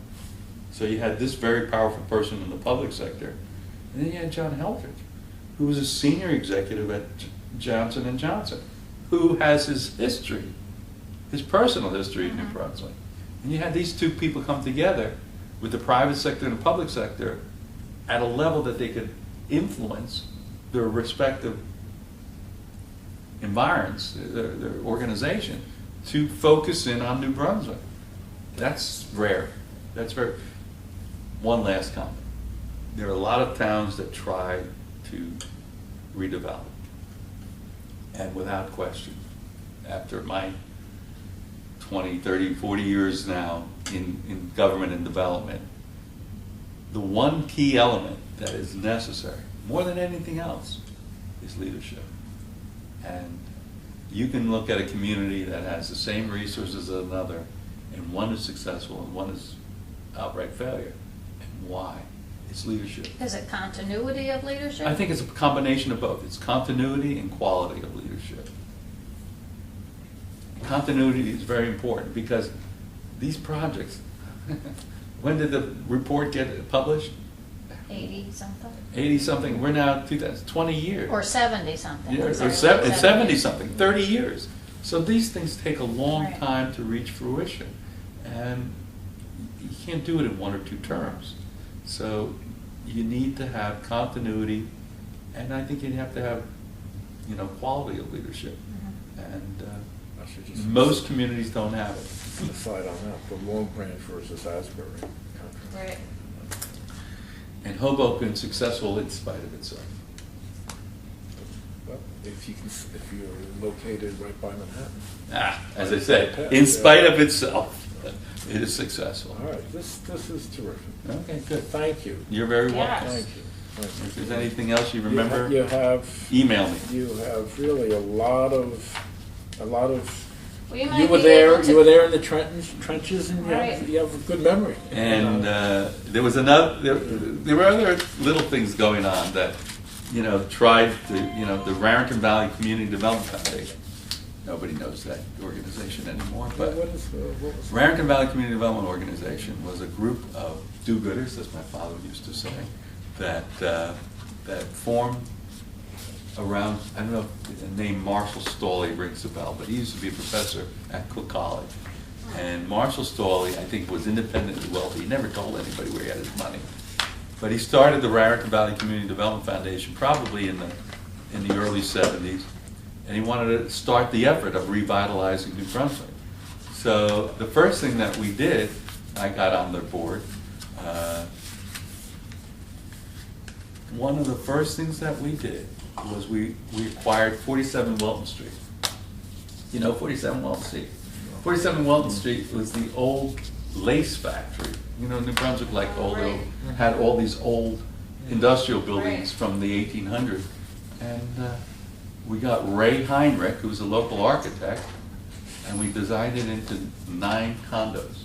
So you had this very powerful person in the public sector, and then you had John Heldridge, who was a senior executive at Johnson & Johnson, who has his history, his personal history in New Brunswick. And you had these two people come together with the private sector and the public sector at a level that they could influence their respective environs, their organization, to focus in on New Brunswick. That's rare. That's very. One last comment. There are a lot of towns that try to redevelop. And without question, after my 20, 30, 40 years now in government and development, the one key element that is necessary, more than anything else, is leadership. And you can look at a community that has the same resources as another, and one is successful and one is outright failure. And why? It's leadership. Is it continuity of leadership? I think it's a combination of both. It's continuity and quality of leadership. Continuity is very important because these projects, when did the report get published? 80-something? 80-something. We're now 20 years. Or 70-something. Yeah, or 70-something, 30 years. So these things take a long time to reach fruition. And you can't do it in 1 or 2 terms. So you need to have continuity, and I think you have to have, quality of leadership. And most communities don't have it. Aside on that, the Long Branch versus Asbury. Right. And Hoboken's successful in spite of itself. Well, if you're located right by Manhattan. As I said, in spite of itself, it is successful. All right, this is terrific. Okay, good. Thank you. You're very Yes. welcome. Thank you. If there's anything else you remember, You have email me. You have really a lot of. We might You were be there. able to- You were there in the trenches, and Right. you have a good memory. And there was there were other little things going on that, tried to, the Raritan Valley Community Development Foundation. Nobody knows that organization anymore, but what was Raritan Valley Community Development Organization was a group of do-gooders, as my father used to say, that formed around, I don't know if the name Marshall Stawley rings a bell, but he used to be a professor at Cook College. And Marshall Stawley, I think, was independently wealthy. He never told anybody where he had his money. But he started the Raritan Valley Community Development Foundation probably in the early 70s. And he wanted to start the effort of revitalizing New Brunswick. So the first thing that we did, I got on their board. One of the first things that we did was we acquired 47 Walton Street. 47 Walton Street? 47 Walton Street was the old lace factory. New Brunswick had all these old industrial buildings from the 1800s. And we got Ray Heinrich, who was a local architect, and we designed it into 9 condos.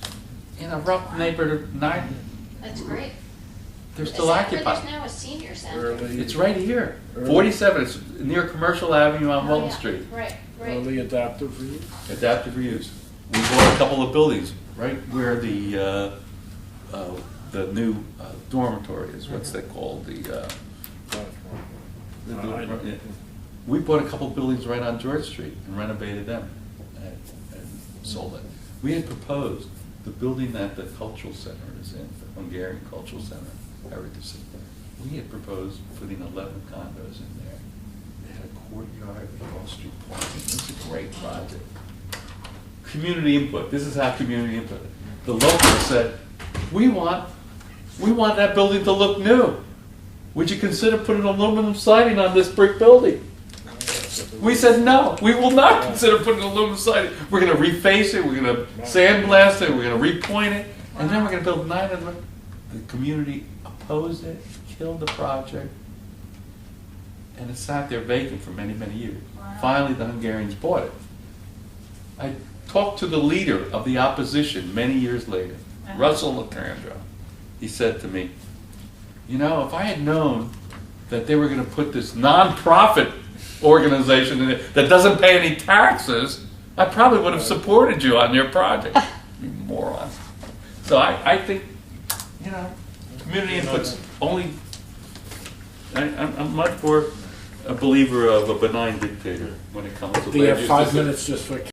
In a rough neighborhood of 9. That's great. They're still occupied. There's now a senior center. It's right here. 47, it's near Commercial Avenue on Walton Street. Right. early adaptive reuse? Adaptive reuse. We bought a couple of buildings right where the new dormitory is. What's that called? We bought a couple of buildings right on George Street and renovated them and sold it. We had proposed the building that the cultural center is in, the Hungarian Cultural Center, Heritage Center. We had proposed putting 11 condos in there. They had a courtyard, off-street parking. It's a great project. Community input. This is how community input. The locals said, we want that building to look new. Would you consider putting aluminum siding on this brick building? We said, no, we will not consider putting aluminum siding. We're going to reface it, we're going to sandblast it, we're going to repoint it, and then we're going to build 9 of them. The community opposed it, killed the project, and it sat there vacant for many, many years. Wow. Finally, the Hungarians bought it. I talked to the leader of the opposition many years later, Russell Latandro. He said to me, you know, if I had known that they were going to put this non-profit organization in it that doesn't pay any taxes, I probably would have supported you on your project, you moron. So I think, you know, community input's only, I'm much more a believer of a benign dictator when it comes to Do you have land use 5 decisions. minutes just for